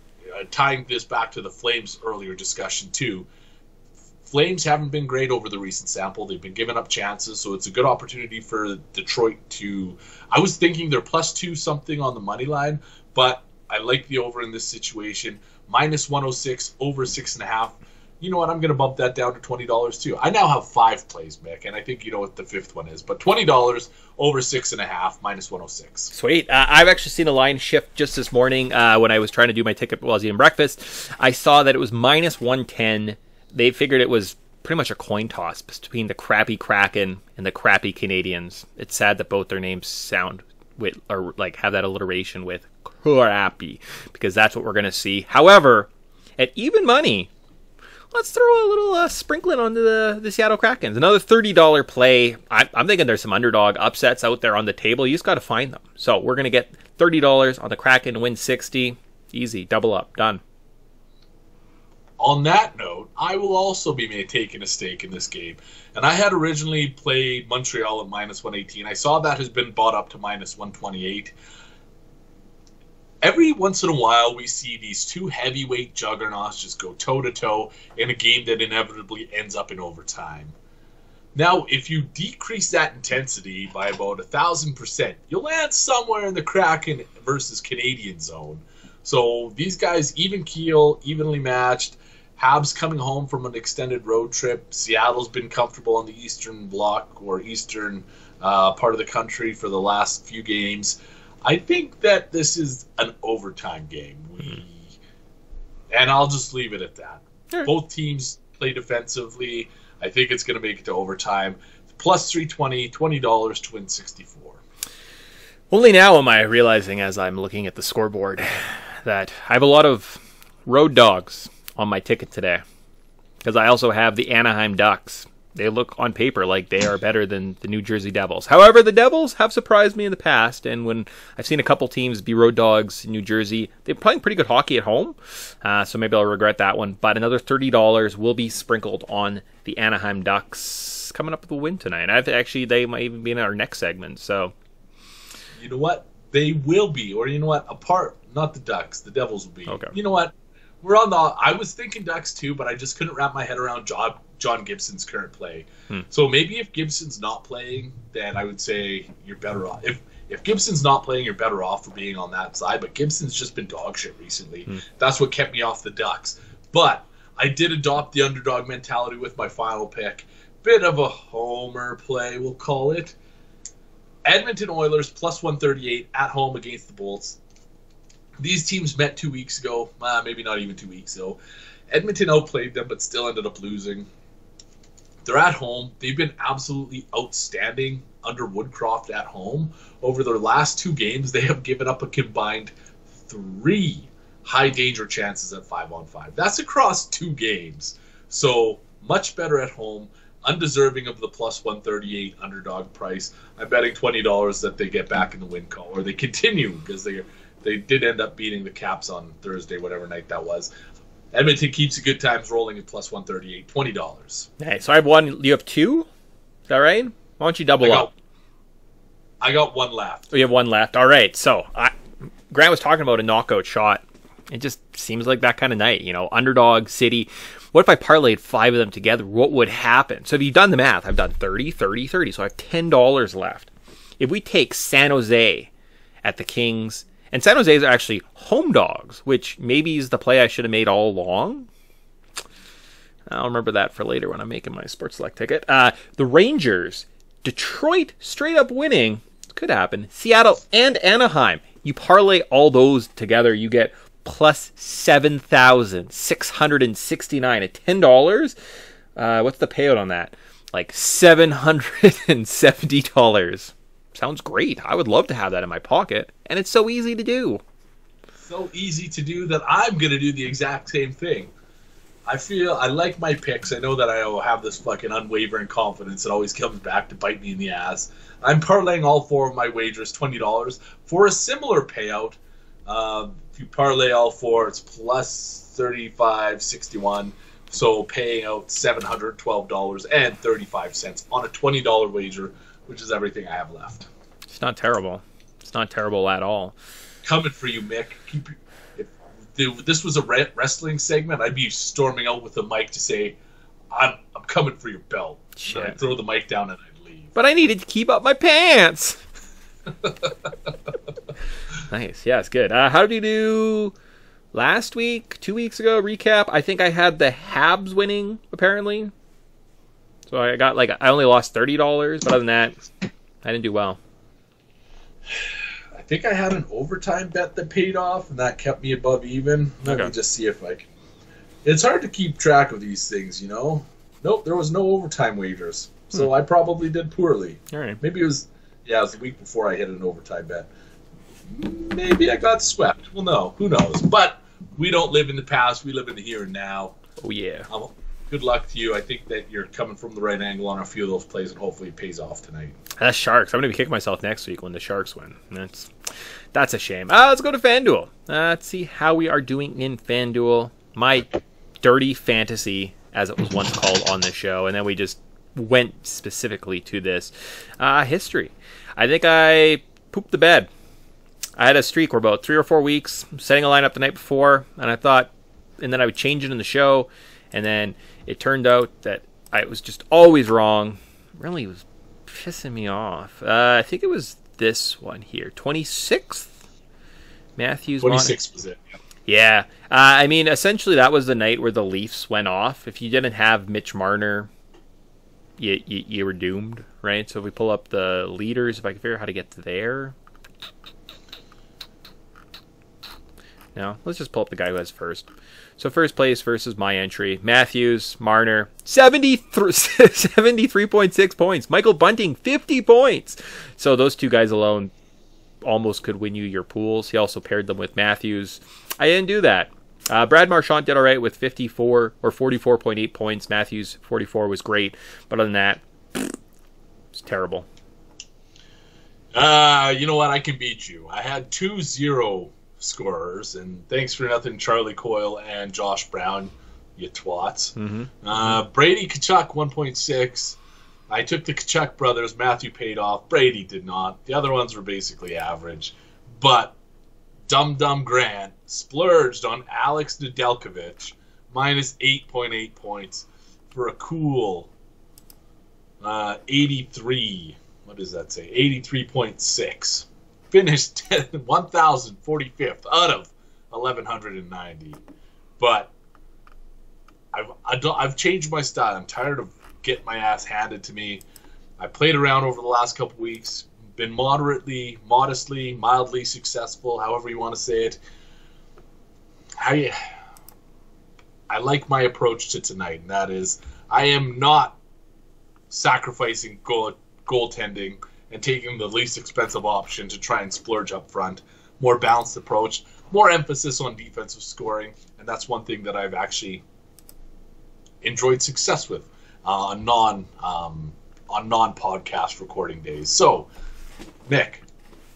tying this back to the Flames earlier discussion too, Flames haven't been great over the recent sample. They've been giving up chances, so it's a good opportunity for Detroit to... I was thinking they're plus 2 something on the money line, but I like the over in this situation. Minus 106, over 6.5. You know what? I'm going to bump that down to $20 too. I now have 5 plays, Mick, and I think you know what the 5th one is. But $20 over 6.5, minus 106. Sweet. I've actually seen a line shift just this morning when I was trying to do my ticket while I was eating breakfast. I saw that it was minus 110. They figured it was pretty much a coin toss between the crappy Kraken and the crappy Canadians. It's sad that both their names sound with, or like have that alliteration with crappy, because that's what we're going to see. However, at even money, let's throw a little sprinkling onto the Seattle Krakens. Another $30 play. I'm thinking there's some underdog upsets out there on the table. You just got to find them. So we're going to get $30 on the Kraken to win 60. Easy. Double up. Done. On that note, I will also be taking a stake in this game. And I had originally played Montreal at minus 118. I saw that has been bought up to minus 128. Every once in a while, we see these 2 heavyweight juggernauts just go toe-to-toe in a game that inevitably ends up in overtime. Now, if you decrease that intensity by about 1,000%, you'll land somewhere in the Kraken versus Canadian zone. So these guys, even keel, evenly matched. Habs coming home from an extended road trip. Seattle's been comfortable on the Eastern Bloc or Eastern part of the country for the last few games. I think that this is an overtime game. And I'll just leave it at that. Sure. Both teams play defensively. I think it's going to make it to overtime. Plus 320, $20 to win 64. Only now am I realizing, as I'm looking at the scoreboard, that I have a lot of road dogs on my ticket today. Because I also have the Anaheim Ducks. They look on paper like they are better than the New Jersey Devils. However, the Devils have surprised me in the past, and when I've seen a couple teams be road dogs in New Jersey, they're playing pretty good hockey at home, so maybe I'll regret that one. But another $30 will be sprinkled on the Anaheim Ducks coming up with a win tonight. They might even be in our next segment. So, you know what? They will be, or you know what? Not the Ducks, the Devils will be. Okay. You know what? I was thinking Ducks too, but I just couldn't wrap my head around John Gibson's current play. So maybe if Gibson's not playing, then I would say you're better off. If Gibson's not playing, you're better off for being on that side. But Gibson's just been dog shit recently. That's what kept me off the Ducks. But I did adopt the underdog mentality with my final pick. Bit of a homer play, we'll call it. Edmonton Oilers plus 138 at home against the Bolts. These teams met 2 weeks ago, maybe not even 2 weeks ago. Edmonton outplayed them, but still ended up losing. They're at home. They've been absolutely outstanding under Woodcroft at home. Over their last 2 games, they have given up a combined 3 high-danger chances at 5-on-5. That's across 2 games. So much better at home. Undeserving of the plus 138 underdog price. I'm betting $20 that they get back in the win call, or they continue, because they did end up beating the Caps on Thursday, whatever night that was. Edmonton keeps the good times rolling at plus 138, $20. Hey, so I have one. You have 2? Is that right? Why don't you double up? I got 1 left. Oh, you have 1 left. All right. So Grant was talking about a knockout shot. It just seems like that kind of night. Underdog, City. What if I parlayed 5 of them together? What would happen? So if you've done the math, I've done 30, 30, 30. So I have $10 left. If we take San Jose at the Kings, and San Jose are actually home dogs, which maybe is the play I should have made all along. I'll remember that for later when I'm making my Sports Select ticket. The Rangers, Detroit straight up winning. Could happen. Seattle and Anaheim. You parlay all those together, you get plus 7,669 at $10. What's the payout on that? Like $770. Sounds great. I would love to have that in my pocket. And it's so easy to do. So easy to do that I'm going to do the exact same thing. I like my picks. I know that I have this fucking unwavering confidence. It always comes back to bite me in the ass. I'm parlaying all 4 of my wagers, $20, for a similar payout. If you parlay all 4, it's plus 35.61. So paying out $712.35 on a $20 wager, which is everything I have left. It's not terrible. It's not terrible at all. Coming for you, Mick. If this was a wrestling segment, I'd be storming out with the mic to say, I'm coming for your belt. Shit. I'd throw the mic down and I'd leave. But I needed to keep up my pants. Nice. Yeah, it's good. How did you do last week? 2 weeks ago? Recap. I think I had the Habs winning, apparently. So I only lost $30, but other than that, I didn't do well. I think I had an overtime bet that paid off, and that kept me above even. Let me just see if I can. It's hard to keep track of these things, Nope, there was no overtime wagers. So I probably did poorly. All right. Maybe it was the week before I hit an overtime bet. Maybe I got swept. Well, no, who knows? But we don't live in the past. We live in the here and now. Oh, yeah. Good luck to you. I think that you're coming from the right angle on a few of those plays, and hopefully it pays off tonight. That's Sharks. I'm going to be kicking myself next week when the Sharks win. That's a shame. Let's go to FanDuel. Let's see how we are doing in FanDuel. My dirty fantasy, as it was once called on this show, and then we just went specifically to this history. I think I pooped the bed. I had a streak for about 3 or 4 weeks, setting a lineup the night before, and then I would change it in the show, and then it turned out that I was just always wrong. Really was pissing me off. I think it was this one here, 26th Matthews. 26 was it. Yeah. Yeah. I mean, essentially that was the night where the Leafs went off. If you didn't have Mitch Marner, you were doomed, right? So if we pull up the leaders, if I can figure out how to get to there. No, let's just pull up the guy who has first. So first place versus my entry. Matthews, Marner, 73.6 points. Michael Bunting, 50 points. So those two guys alone almost could win you your pools. He also paired them with Matthews. I didn't do that. Brad Marchand did all right with 54 or 44.8 points. Matthews, 44 was great. But other than that, it's terrible. You know what? I can beat you. I had 2-0 scorers, and thanks for nothing, Charlie Coyle and Josh Brown, you twats. Mm-hmm. Brady Tkachuk, 1.6. I took the Tkachuk brothers. Matthew paid off. Brady did not. The other ones were basically average. But Dum Grant splurged on Alex Nedeljkovic, minus 8.8 points for a cool 83. What does that say? 83.6. Finished 1,045th out of 1,190. But I've changed my style. I'm tired of getting my ass handed to me. I played around over the last couple weeks. Been modestly, mildly successful, however you want to say it. I like my approach to tonight, and that is I am not sacrificing goaltending and taking the least expensive option to try and splurge up front. More balanced approach, more emphasis on defensive scoring, and that's one thing that I've actually enjoyed success with on non-podcast recording days. So, Nick,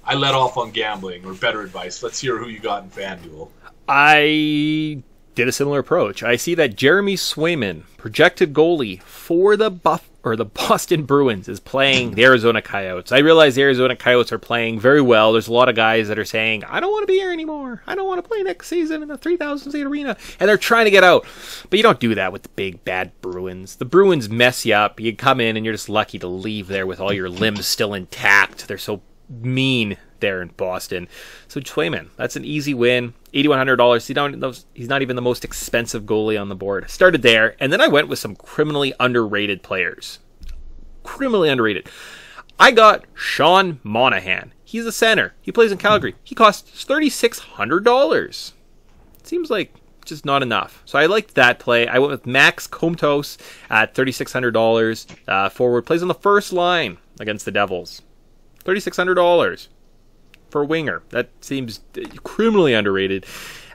I let off on gambling or Bettor Advice. Let's hear who you got in FanDuel. I did a similar approach. I see that Jeremy Swayman, projected goalie for the Boston Bruins, is playing the Arizona Coyotes. I realize the Arizona Coyotes are playing very well. There's a lot of guys that are saying, I don't want to be here anymore. I don't want to play next season in the 3,000 seat arena. And they're trying to get out. But you don't do that with the big, bad Bruins. The Bruins mess you up. You come in and you're just lucky to leave there with all your limbs still intact. They're so mean there in Boston. So Swayman, that's an easy win. $8,100. He's not even the most expensive goalie on the board. Started there, and then I went with some criminally underrated players. Criminally underrated. I got Sean Monahan. He's a center. He plays in Calgary. He costs $3,600. Seems like just not enough. So I liked that play. I went with Max Comtos at $3,600. Forward, plays on the first line against the Devils. $3,600 for a winger. That seems criminally underrated.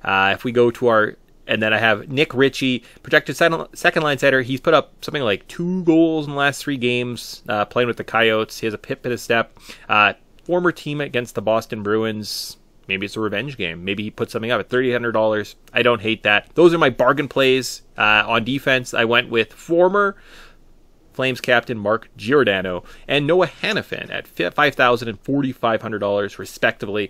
If we go to our... And then I have Nick Ritchie, projected second line center. He's put up something like 2 goals in the last 3 games playing with the Coyotes. He has a pip in his step. Former team against the Boston Bruins. Maybe it's a revenge game. Maybe he put something up at $3,800. I don't hate that. Those are my bargain plays. On defense, I went with former Flames captain Mark Giordano and Noah Hannafin at $5,000 and $4,500 respectively.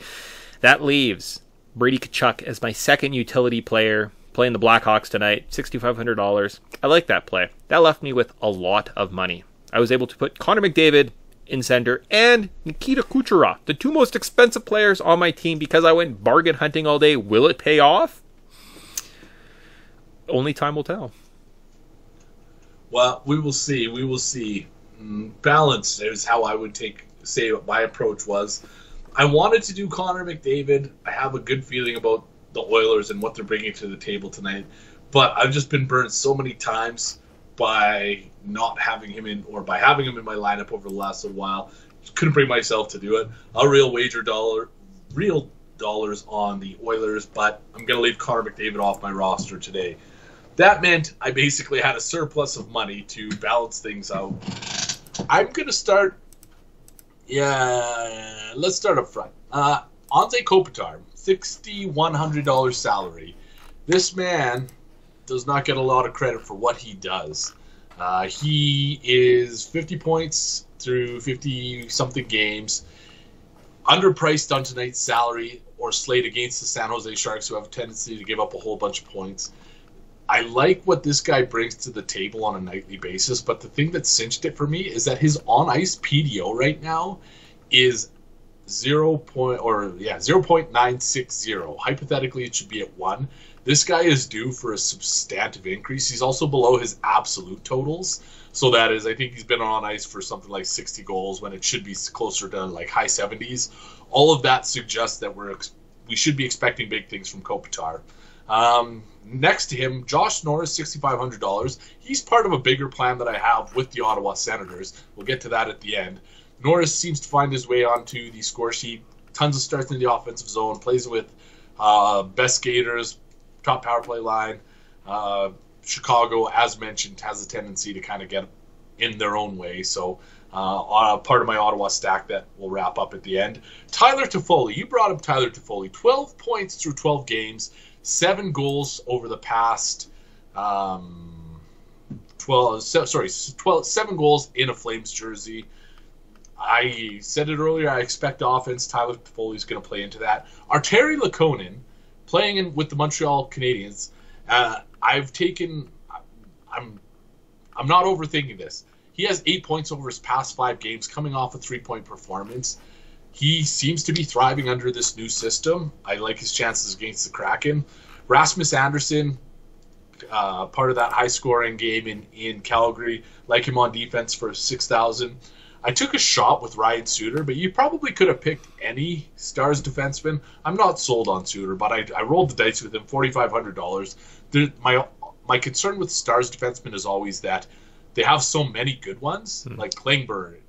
That leaves Brady Tkachuk as my second utility player playing the Blackhawks tonight, $6,500. I like that play. That left me with a lot of money. I was able to put Connor McDavid in center and Nikita Kucherov, the 2 most expensive players on my team, because I went bargain hunting all day. Will it pay off? Only time will tell. Well, we will see. We will see. Balance is how I would say what my approach was. I wanted to do Connor McDavid. I have a good feeling about the Oilers and what they're bringing to the table tonight. But I've just been burned so many times by not having him in, or by having him in my lineup over the last little while. Just couldn't bring myself to do it. I'll real dollars on the Oilers, but I'm going to leave Connor McDavid off my roster today. That meant I basically had a surplus of money to balance things out. I'm going to start... Yeah, let's start up front. Anze Kopitar, $6,100 salary. This man does not get a lot of credit for what he does. He is 50 points through 50-something games. Underpriced on tonight's salary or slate against the San Jose Sharks, who have a tendency to give up a whole bunch of points. I like what this guy brings to the table on a nightly basis, but the thing that cinched it for me is that his on-ice PDO right now is 0.960. Hypothetically, it should be at 1. This guy is due for a substantive increase. He's also below his absolute totals. So that is, I think he's been on ice for something like 60 goals when it should be closer to like high 70s. All of that suggests that we should be expecting big things from Kopitar. Next to him, Josh Norris, $6,500. He's part of a bigger plan that I have with the Ottawa Senators. We'll get to that at the end. Norris seems to find his way onto the score sheet. Tons of starts in the offensive zone. Plays with best skaters, top power play line. Chicago, as mentioned, has a tendency to kind of get in their own way. So part of my Ottawa stack that we'll wrap up at the end. Tyler Toffoli. You brought up Tyler Toffoli. 12 points through 12 games. 7 goals over the past 7 goals in a Flames jersey. I said it earlier, I expect offense. Tyler Toffoli is going to play into that. Arturi Lehkonen, playing with the Montreal Canadiens. I'm not overthinking this. He has 8 points over his past 5 games, coming off a 3-point performance. He seems to be thriving under this new system. I like his chances against the Kraken. Rasmus Anderson, part of that high-scoring game in Calgary, like him on defense for 6,000. I took a shot with Ryan Suter, but you probably could have picked any Stars defenseman. I'm not sold on Suter, but I rolled the dice with him, $4,500. My concern with Stars defensemen is always that they have so many good ones, like Klingberg,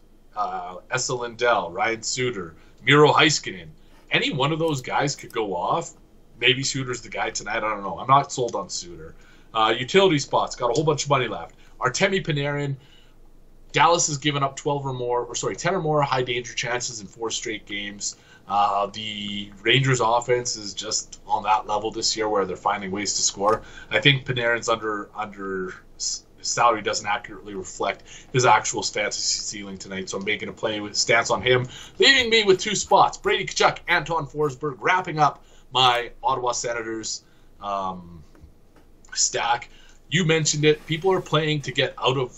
Esa Lindell, Ryan Suter, Miro Heiskanen. Any one of those guys could go off. Maybe Suter's the guy tonight. I don't know. I'm not sold on Suter. Utility spots, got a whole bunch of money left. Artemi Panarin. Dallas has given up 10 or more high danger chances in 4 straight games. The Rangers offense is just on that level this year where they're finding ways to score. I think Panarin's under salary doesn't accurately reflect his actual fantasy ceiling tonight, so I'm making a play with stance on him, leaving me with 2 spots. Brady Tkachuk, Anton Forsberg, wrapping up my Ottawa Senators stack. You mentioned it. People are playing to get out of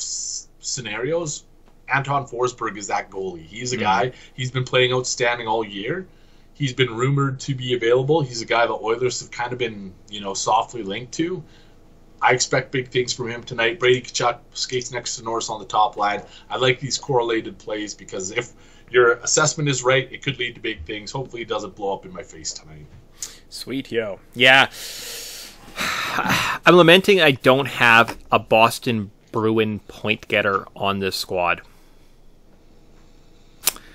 scenarios. Anton Forsberg is that goalie. He's a guy. He's been playing outstanding all year. He's been rumored to be available. He's a guy the Oilers have kind of been, softly linked to. I expect big things from him tonight. Brady Tkachuk skates next to Norris on the top line. I like these correlated plays because if your assessment is right, it could lead to big things. Hopefully it doesn't blow up in my face tonight. Sweet, yo. Yeah. I'm lamenting I don't have a Boston Bruin point getter on this squad.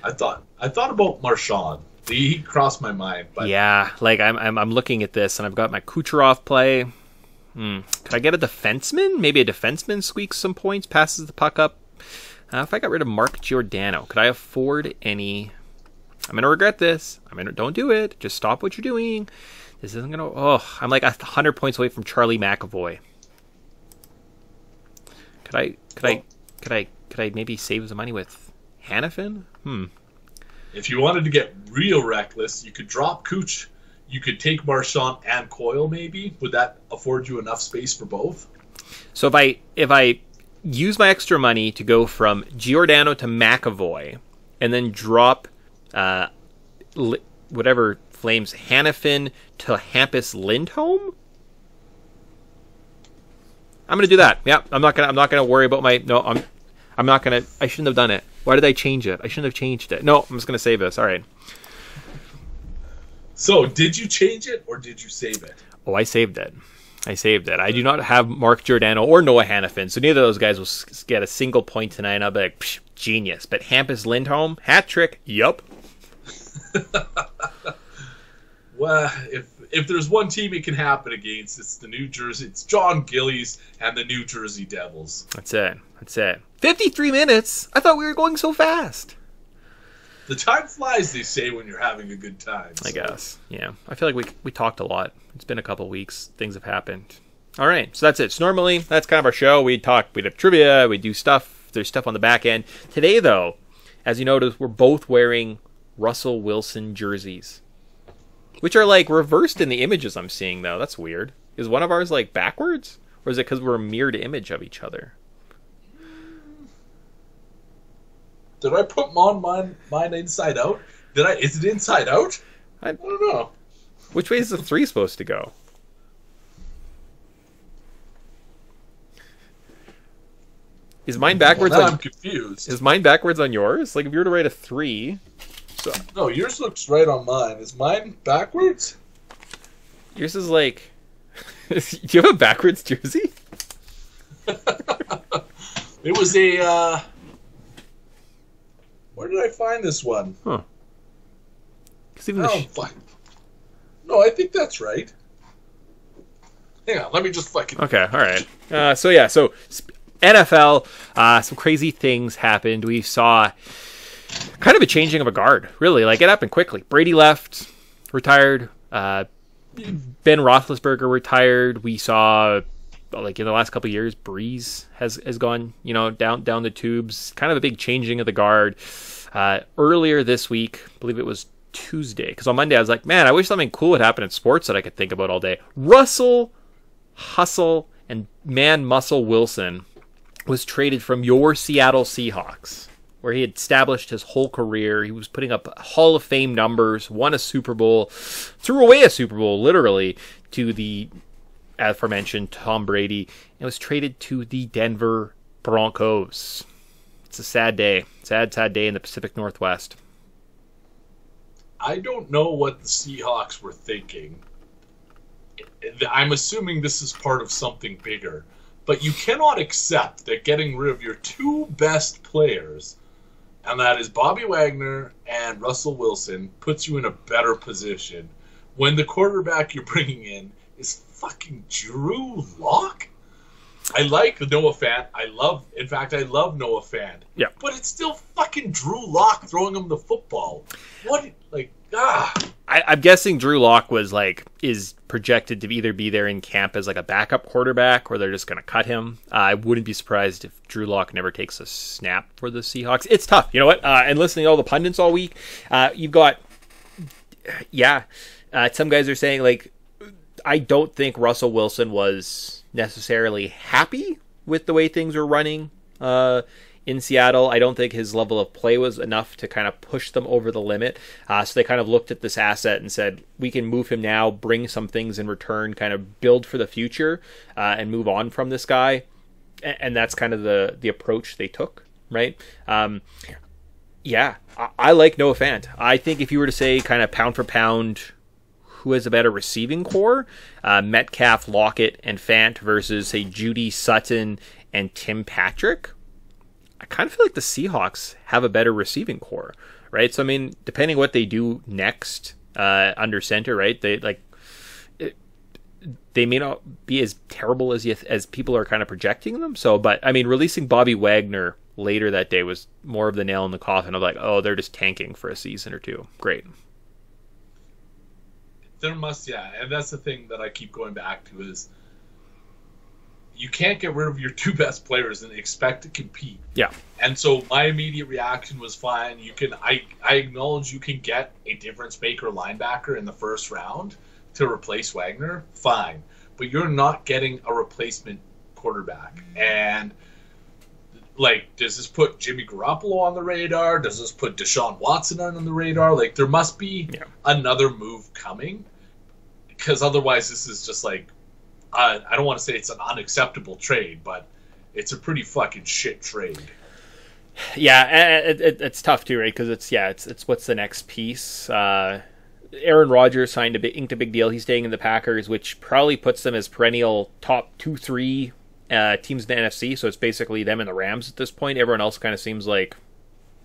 I thought about Marchand. He crossed my mind. But yeah, like I'm looking at this and I've got my Kucherov play. Could I get a defenseman? Maybe a defenseman squeaks some points, passes the puck up. If I got rid of Mark Giordano, could I afford any? I'm gonna regret this. Don't do it. Just stop what you're doing. This isn't gonna. Oh, I'm like 100 points away from Charlie McAvoy. Could I maybe save some money with Hannafin? If you wanted to get real reckless, you could drop Cooch. You could take Marchand and Coyle, maybe. Would that afford you enough space for both? So if I use my extra money to go from Giordano to McAvoy, and then drop whatever Flames Hannafin to Hampus Lindholm, I'm gonna do that. Yeah, I'm not gonna worry about my. No, I'm not gonna. I shouldn't have done it. Why did I change it? I shouldn't have changed it. No, I'm just gonna save this. All right. So, did you change it or did you save it? Oh, I saved it. I do not have Mark Giordano or Noah Hannafin, so neither of those guys will get a single point tonight. And I'll be like, psh, genius. But Hampus Lindholm, hat trick. Yup. Well, if there's one team it can happen against, it's the New Jersey. It's John Gillies and the New Jersey Devils. That's it. 53 minutes. I thought we were going so fast. The time flies, they say, when you're having a good time. So. I guess. Yeah. I feel like we talked a lot. It's been a couple weeks. Things have happened. All right. So that's it. So normally, that's kind of our show. We'd have trivia. We do stuff. There's stuff on the back end. Today, though, as you notice, we're both wearing Russell Wilson jerseys, which are like reversed in the images I'm seeing, though. That's weird. Is one of ours like backwards? Or is it because we're a mirrored image of each other? Did I put mine inside out? Is it inside out? I don't know. Which way is the 3 supposed to go? Is mine backwards? Well, now I'm confused. Is mine backwards on yours? Like if you were to write a 3. So... No, yours looks right on mine. Is mine backwards? Yours is like... Do you have a backwards jersey? It was a... Where did I find this one? Huh. Even No, I think that's right. Hang on, let me just fucking... Okay, all right. So NFL, some crazy things happened. We saw kind of a changing of a guard, really. Like, it happened quickly. Brady left, retired. Ben Roethlisberger retired. We saw, like, in the last couple of years, Breeze has gone, down the tubes. Kind of a big changing of the guard. Earlier this week, I believe it was Tuesday, because on Monday I was like, man, I wish something cool would happen in sports that I could think about all day. Russell Hustle and Muscle Wilson was traded from your Seattle Seahawks, where he had established his whole career. He was putting up Hall of Fame numbers, won a Super Bowl, threw away a Super Bowl, literally, to the aforementioned Tom Brady, and was traded to the Denver Broncos. It's a sad day. Sad day in the Pacific Northwest. I don't know what the Seahawks were thinking. I'm assuming this is part of something bigger. But you cannot accept that getting rid of your 2 best players, and that is Bobby Wagner and Russell Wilson, puts you in a better position when the quarterback you're bringing in is fucking Drew Lock. I like Noah Fant. I love Noah Fant. Yeah. But it's still fucking Drew Lock throwing him the football. I'm guessing Drew Lock is projected to either be there in camp as like a backup quarterback, or they're just going to cut him. I wouldn't be surprised if Drew Lock never takes a snap for the Seahawks. It's tough. You know what? And listening to all the pundits all week, you've got, some guys are saying, like, I don't think Russell Wilson was necessarily happy with the way things were running in Seattle. I don't think his level of play was enough to kind of push them over the limit. So they kind of looked at this asset and said, we can move him now, bring some things in return, kind of build for the future, and move on from this guy. And that's kind of the approach they took, right? I like Noah Fant. I think if you were to say kind of pound for pound, who has a better receiving core, Metcalf, Lockett, and Fant versus, say, Judy, Sutton, and Tim Patrick, I kind of feel like the Seahawks have a better receiving core, right? So, I mean, depending what they do next under center, right, they may not be as terrible as people are kind of projecting them. So, but, I mean, releasing Bobby Wagner later that day was more of the nail in the coffin of like, oh, they're just tanking for a season or two. Great. There must, and that's the thing that I keep going back to is you can't get rid of your 2 best players and expect to compete. Yeah. And so my immediate reaction was fine. I acknowledge you can get a difference maker linebacker in the first round to replace Wagner, fine. But you're not getting a replacement quarterback. And like, does this put Jimmy Garoppolo on the radar? Does this put Deshaun Watson on the radar? Like, there must be another move coming. Because otherwise this is just like, I don't want to say it's an unacceptable trade, but it's a pretty fucking shit trade. Yeah, it's tough too, right? Because it's what's the next piece? Aaron Rodgers inked a big deal. He's staying in the Packers, which probably puts them as perennial top 2-3 teams in the NFC. So it's basically them and the Rams at this point. Everyone else kind of seems like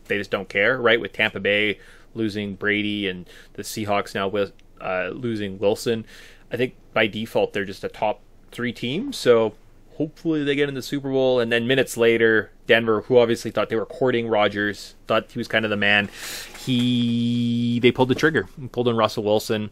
they just don't care, right? With Tampa Bay losing Brady and the Seahawks now with losing Wilson. I think by default they're just a top 3 team. So hopefully they get in the Super Bowl. And then minutes later, Denver, who obviously thought they were courting Rodgers, thought he was kind of the man, they pulled the trigger and pulled in Russell Wilson.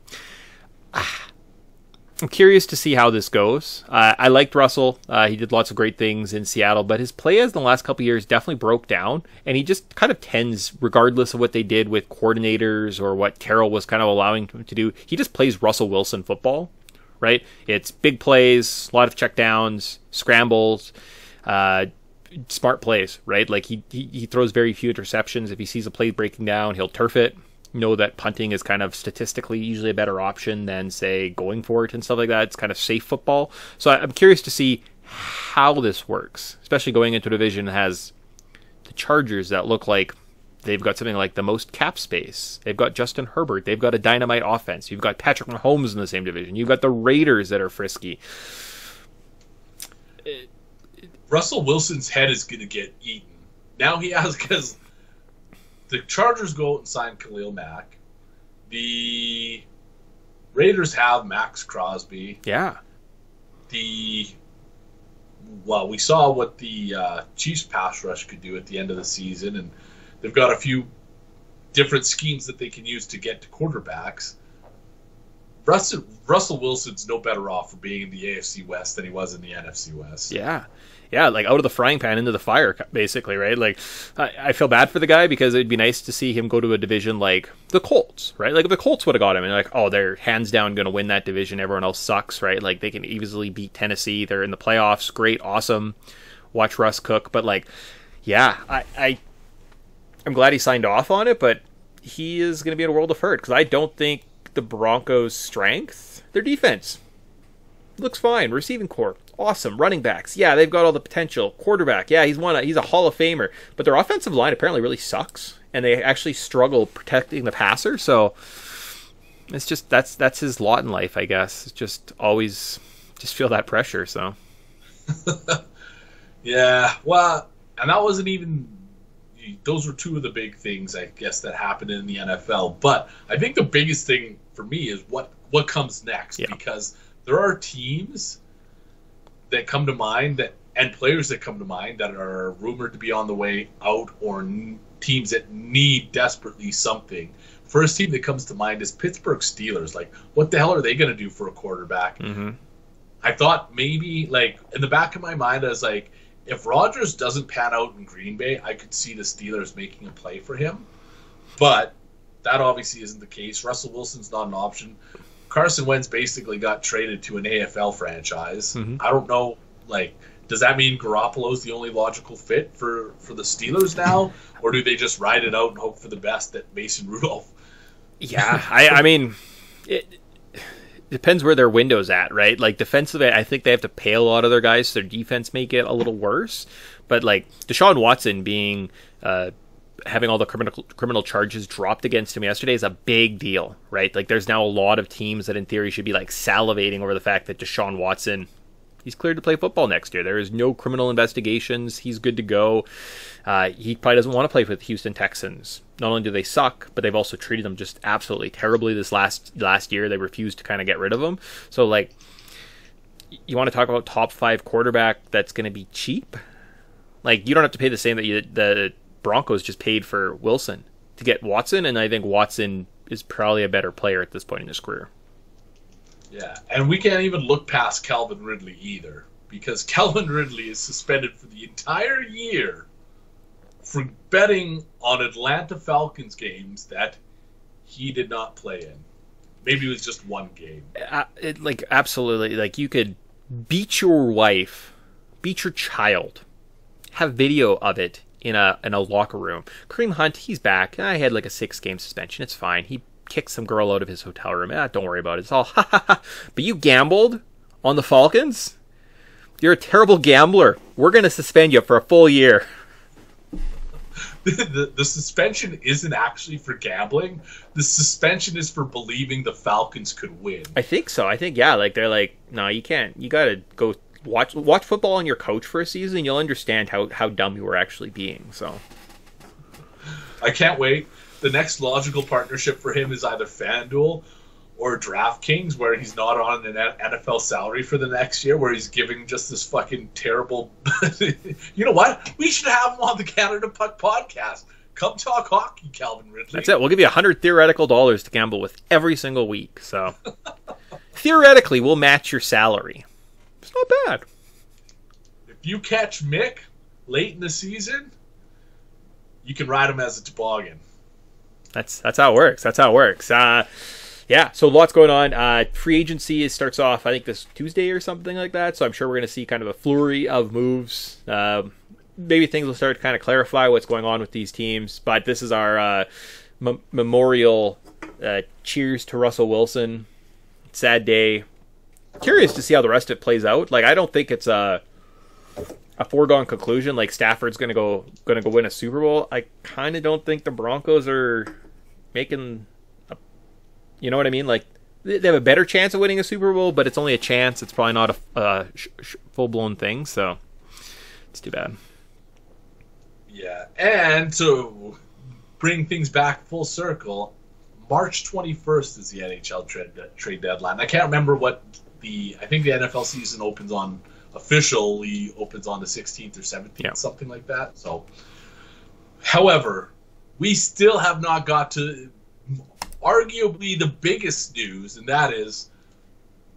I'm curious to see how this goes. I liked Russell. He did lots of great things in Seattle, but his play as in the last couple of years definitely broke down, and he just kind of tends, regardless of what they did with coordinators or what Carroll was kind of allowing him to do, he just plays Russell Wilson football, right? It's big plays, a lot of checkdowns, scrambles, smart plays, right? Like he throws very few interceptions. If he sees a play breaking down, he'll turf it. know that punting is kind of statistically usually a better option than, say, going for it and stuff like that. It's kind of safe football. So I'm curious to see how this works, especially going into a division that has the Chargers that look like they've got something like the most cap space. They've got Justin Herbert. They've got a dynamite offense. You've got Patrick Mahomes in the same division. You've got the Raiders that are frisky. Russell Wilson's head is going to get eaten. Now he has, because the Chargers go out and sign Khalil Mack. The Raiders have Max Crosby. Yeah. We saw what the Chiefs pass rush could do at the end of the season, and they've got a few different schemes that they can use to get to quarterbacks. Russell Wilson's no better off for being in the AFC West than he was in the NFC West. Yeah, like out of the frying pan into the fire, basically, right? Like, I feel bad for the guy because it'd be nice to see him go to a division like the Colts, right? Like, if the Colts would have got him, and like, oh, they're hands down going to win that division. Everyone else sucks, right? Like, they can easily beat Tennessee. They're in the playoffs. Great, awesome. Watch Russ cook. But, like, yeah, I'm glad he signed off on it, but he is going to be in a world of hurt because I don't think the Broncos' strength, their defense, looks fine. Receiving core, awesome. Running backs, yeah, they've got all the potential. Quarterback, yeah, he's a Hall of Famer. But their offensive line apparently really sucks, and they actually struggle protecting the passer. So it's just that's his lot in life, I guess. It's just always just feel that pressure. So yeah, well, and that wasn't even. Those were two of the big things, I guess, that happened in the NFL. But I think the biggest thing for me is what comes next, because there are teams that come to mind and players that come to mind that are rumored to be on the way out, or teams that need desperately something. First team that comes to mind is Pittsburgh Steelers. Like, what the hell are they going to do for a quarterback? Mm-hmm. I thought maybe, like, in the back of my mind, I was like, if Rodgers doesn't pan out in Green Bay, I could see the Steelers making a play for him. But that obviously isn't the case. Russell Wilson's not an option. Carson Wentz basically got traded to an AFL franchise. Mm-hmm. I don't know, like, does that mean Garoppolo's the only logical fit for the Steelers now? Or do they just ride it out and hope for the best that Mason Rudolph? Yeah, I mean, it depends where their window's at, right? Like, defensively, I think they have to pay a lot of their guys, so their defense may get a little worse. But, like, Deshaun Watson being having all the criminal charges dropped against him yesterday is a big deal, right? Like, there's now a lot of teams that in theory should be like salivating over the fact that Deshaun Watson, he's cleared to play football next year. There is no criminal investigations. He's good to go. He probably doesn't want to play for the Houston Texans. Not only do they suck, but they've also treated him just absolutely terribly this last year. They refused to kind of get rid of him. So, like, you want to talk about top 5 quarterback that's going to be cheap? Like, you don't have to pay the same that the Broncos just paid for Wilson to get Watson, and I think Watson is probably a better player at this point in his career. Yeah, and we can't even look past Calvin Ridley either, because Calvin Ridley is suspended for the entire year for betting on Atlanta Falcons games that he did not play in. Maybe it was just one game. Absolutely. Like, you could beat your wife, beat your child, have video of it in a locker room. Kareem Hunt, he's back. I had like a 6-game suspension. It's fine. He kicked some girl out of his hotel room. Don't worry about it. It's all ha ha ha. But you gambled on the Falcons? You're a terrible gambler. We're going to suspend you for a full year. The suspension isn't actually for gambling. The suspension is for believing the Falcons could win. I think so. I think, yeah, like, they're like, no, you can't. You got to go watch football on your couch for a season. You'll understand how dumb you were actually being. So I can't wait. The next logical partnership for him is either FanDuel or DraftKings, where he's not on an NFL salary for the next year, where he's giving just this fucking terrible... You know what? We should have him on the Canada Puck podcast. Come talk hockey, Calvin Ridley. That's it. We'll give you $100 theoretical dollars to gamble with every single week. So theoretically, we'll match your salary. It's not bad. If you catch Mick late in the season, you can ride him as a toboggan. That's how it works. That's how it works. Yeah, so lots going on. Free agency starts off, I think, this Tuesday or something like that. So I'm sure we're going to see kind of a flurry of moves. Maybe things will start to kind of clarify what's going on with these teams. But this is our memorial cheers to Russell Wilson. Sad day. Curious to see how the rest of it plays out. Like, I don't think it's a foregone conclusion. Like, Stafford's gonna go win a Super Bowl. I kind of don't think the Broncos are making. You know what I mean? Like, they have a better chance of winning a Super Bowl, but it's only a chance. It's probably not a full blown thing. So it's too bad. Yeah, and to bring things back full circle, March 21st is the NHL trade deadline. I can't remember what I think the NFL season officially opens on the 16th or 17th, something like that. So, however, we still have not got to arguably the biggest news, and that is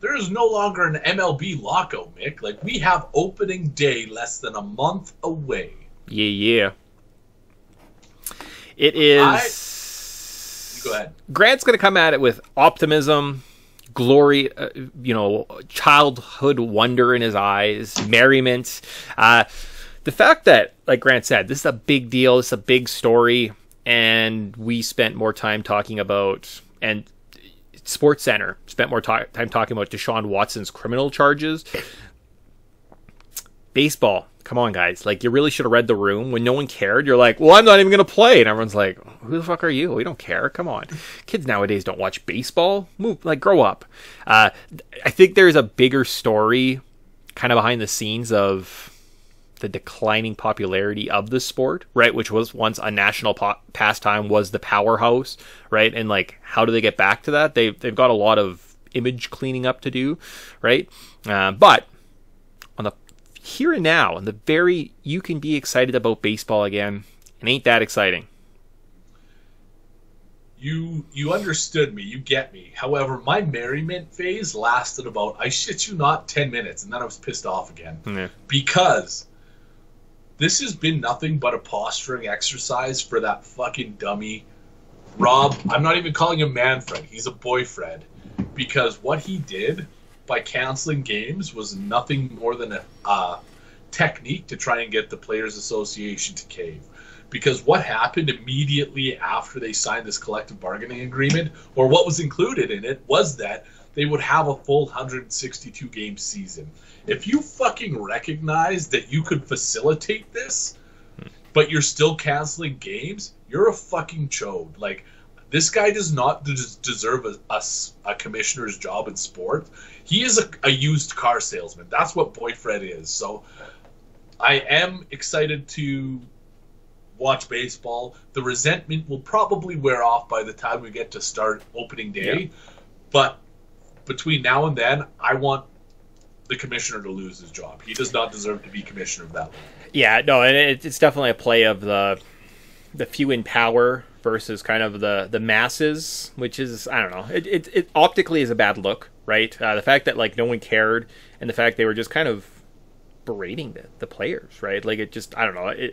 there is no longer an MLB lockout, Mick. Like, we have opening day less than a month away. Yeah. It is. Go ahead. Grant's going to come at it with optimism, glory, childhood wonder in his eyes, merriment. The fact that, like Grant said, this is a big deal, this is a big story, and we spent more time talking about, and Sports Center spent more time talking about Deshaun Watson's criminal charges. Baseball, come on, guys. Like, you really should have read the room. When no one cared, you're like, well, I'm not even going to play. And everyone's like, who the fuck are you? We don't care. Come on. Kids nowadays don't watch baseball. Grow up. I think there's a bigger story kind of behind the scenes of the declining popularity of the sport, right? Which was once a national pastime, was the powerhouse, right? And, like, how do they get back to that? They've got a lot of image cleaning up to do, right? But on the here and now, and you can be excited about baseball again. It ain't that exciting. You understood me. You get me. However, my merriment phase lasted about, I shit you not, 10 minutes, and then I was pissed off again. Yeah. Because this has been nothing but a posturing exercise for that fucking dummy Rob. I'm not even calling him Manfred. He's a boyfriend. Because what he did by canceling games was nothing more than a technique to try and get the Players Association to cave. Because what happened immediately after they signed this collective bargaining agreement, or what was included in it, was that they would have a full 162 game season. If you fucking recognize that you could facilitate this, but you're still canceling games, you're a fucking chode. Like, this guy does not deserve a commissioner's job in sport. He is a used car salesman. That's what Boyfriend is. So I am excited to watch baseball. The resentment will probably wear off by the time we get to start opening day. Yeah. But between now and then, I want the commissioner to lose his job. He does not deserve to be commissioner of that league. Yeah, no, and it's definitely a play of the few in power versus kind of the masses, which is, I don't know, it optically is a bad look, right? The fact that, like, no one cared, and the fact they were just kind of berating the players, right? Like, it just, I don't know,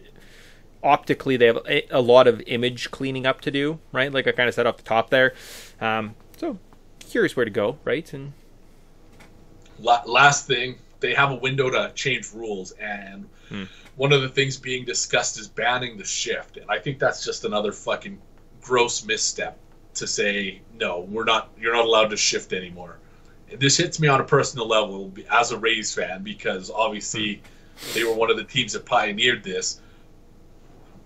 optically they have a lot of image cleaning up to do, right? Like I kind of said off the top there. So curious where to go, right? And last thing, they have a window to change rules, and one of the things being discussed is banning the shift. And I think that's just another fucking gross misstep to say, no, you're not allowed to shift anymore. And this hits me on a personal level as a Rays fan, because obviously they were one of the teams that pioneered this.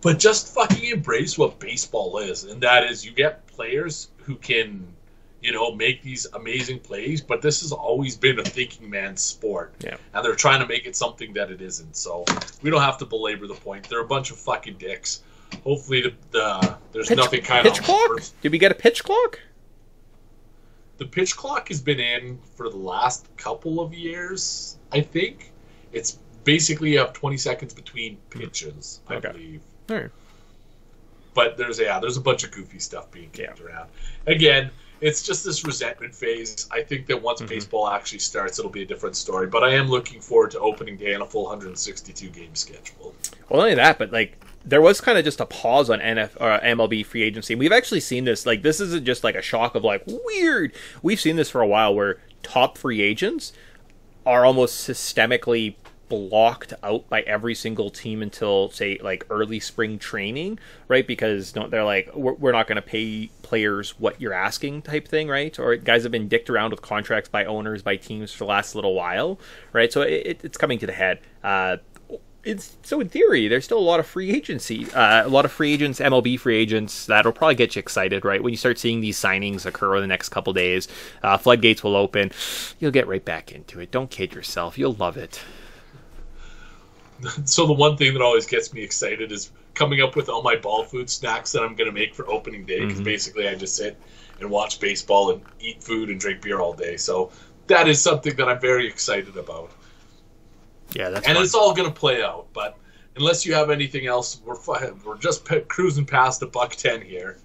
But just fucking embrace what baseball is, and that is you get players who can, make these amazing plays, but this has always been a thinking man's sport. Yeah. And they're trying to make it something that it isn't. So we don't have to belabor the point. They're a bunch of fucking dicks. Hopefully there's nothing kind of... Pitch clock? Did we get a pitch clock? The pitch clock has been in for the last couple of years, I think. It's basically you have 20 seconds between pitches, I believe. All right. But there's a bunch of goofy stuff being kicked around. Again, it's just this resentment phase. I think that once baseball actually starts, it'll be a different story. But I am looking forward to opening day and a full 162 game schedule. Well, not only that, but like there was kind of just a pause on MLB free agency. We've actually seen this. Like, this isn't just like a shock of like weird. We've seen this for a while where top free agents are almost systemically blocked out by every single team until, say, like early spring training, right? Because they're like, we're not going to pay players what you're asking type thing, right? Or guys have been dicked around with contracts by owners, by teams for the last little while, right? So it's coming to the head. So in theory, there's still a lot of free agency, a lot of free agents, MLB free agents that'll probably get you excited, right? When you start seeing these signings occur in the next couple days, floodgates will open. You'll get right back into it. Don't kid yourself. You'll love it. So the one thing that always gets me excited is coming up with all my ball food snacks that I'm going to make for opening day. Because basically I just sit and watch baseball and eat food and drink beer all day. So that is something that I'm very excited about. Yeah, that's and fun. It's all going to play out. But unless you have anything else, we're just cruising past $1.10 here.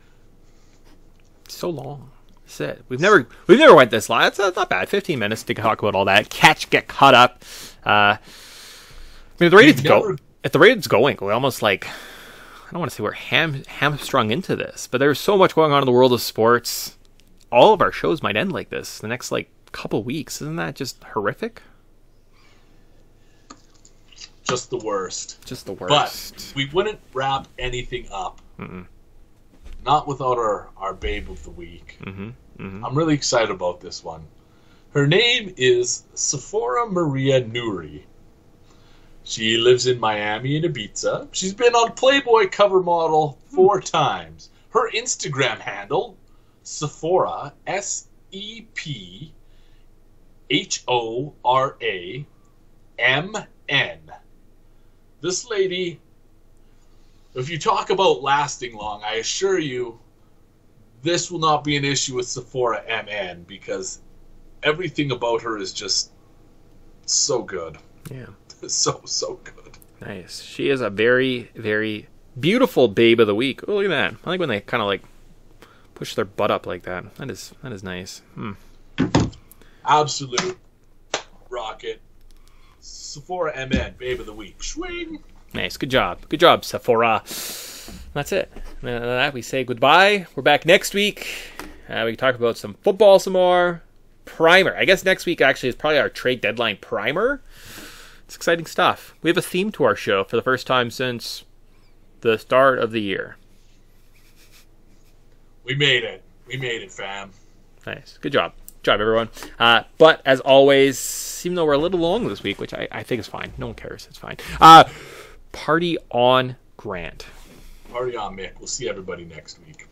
So long. That's it. We've never went this long. That's not bad. 15 minutes to talk about all that. Get caught up. I mean, at the rate it's going, we almost like, I don't want to say we're hamstrung into this, but there's so much going on in the world of sports. All of our shows might end like this the next like couple weeks. Isn't that just horrific? Just the worst. Just the worst. But we wouldn't wrap anything up. Not without our babe of the week. I'm really excited about this one. Her name is Sephora Maria Nuri. She lives in Miami and Ibiza. She's been on Playboy cover model 4 times. Her Instagram handle, Sephora, SEPHORAMN. This lady, if you talk about lasting long, I assure you, this will not be an issue with Sephora MN because everything about her is just so good. Yeah. So good. Nice. She is a very, very beautiful babe of the week. Oh, look at that. I like when they kind of like push their butt up like that. That is nice. Absolute rocket. Sephora MN, babe of the week. Schwing. Nice. Good job, Sephora. That's it. And that we say goodbye. We're back next week. We can talk about some football some more. Primer. I guess next week actually is probably our trade deadline primer. It's exciting stuff. We have a theme to our show for the first time since the start of the year. We made it. We made it, fam. Nice. Good job. Good job, everyone. But as always, even though we're a little long this week, which I think is fine. No one cares. It's fine. Party on, Grant. Party on, Mick. We'll see everybody next week.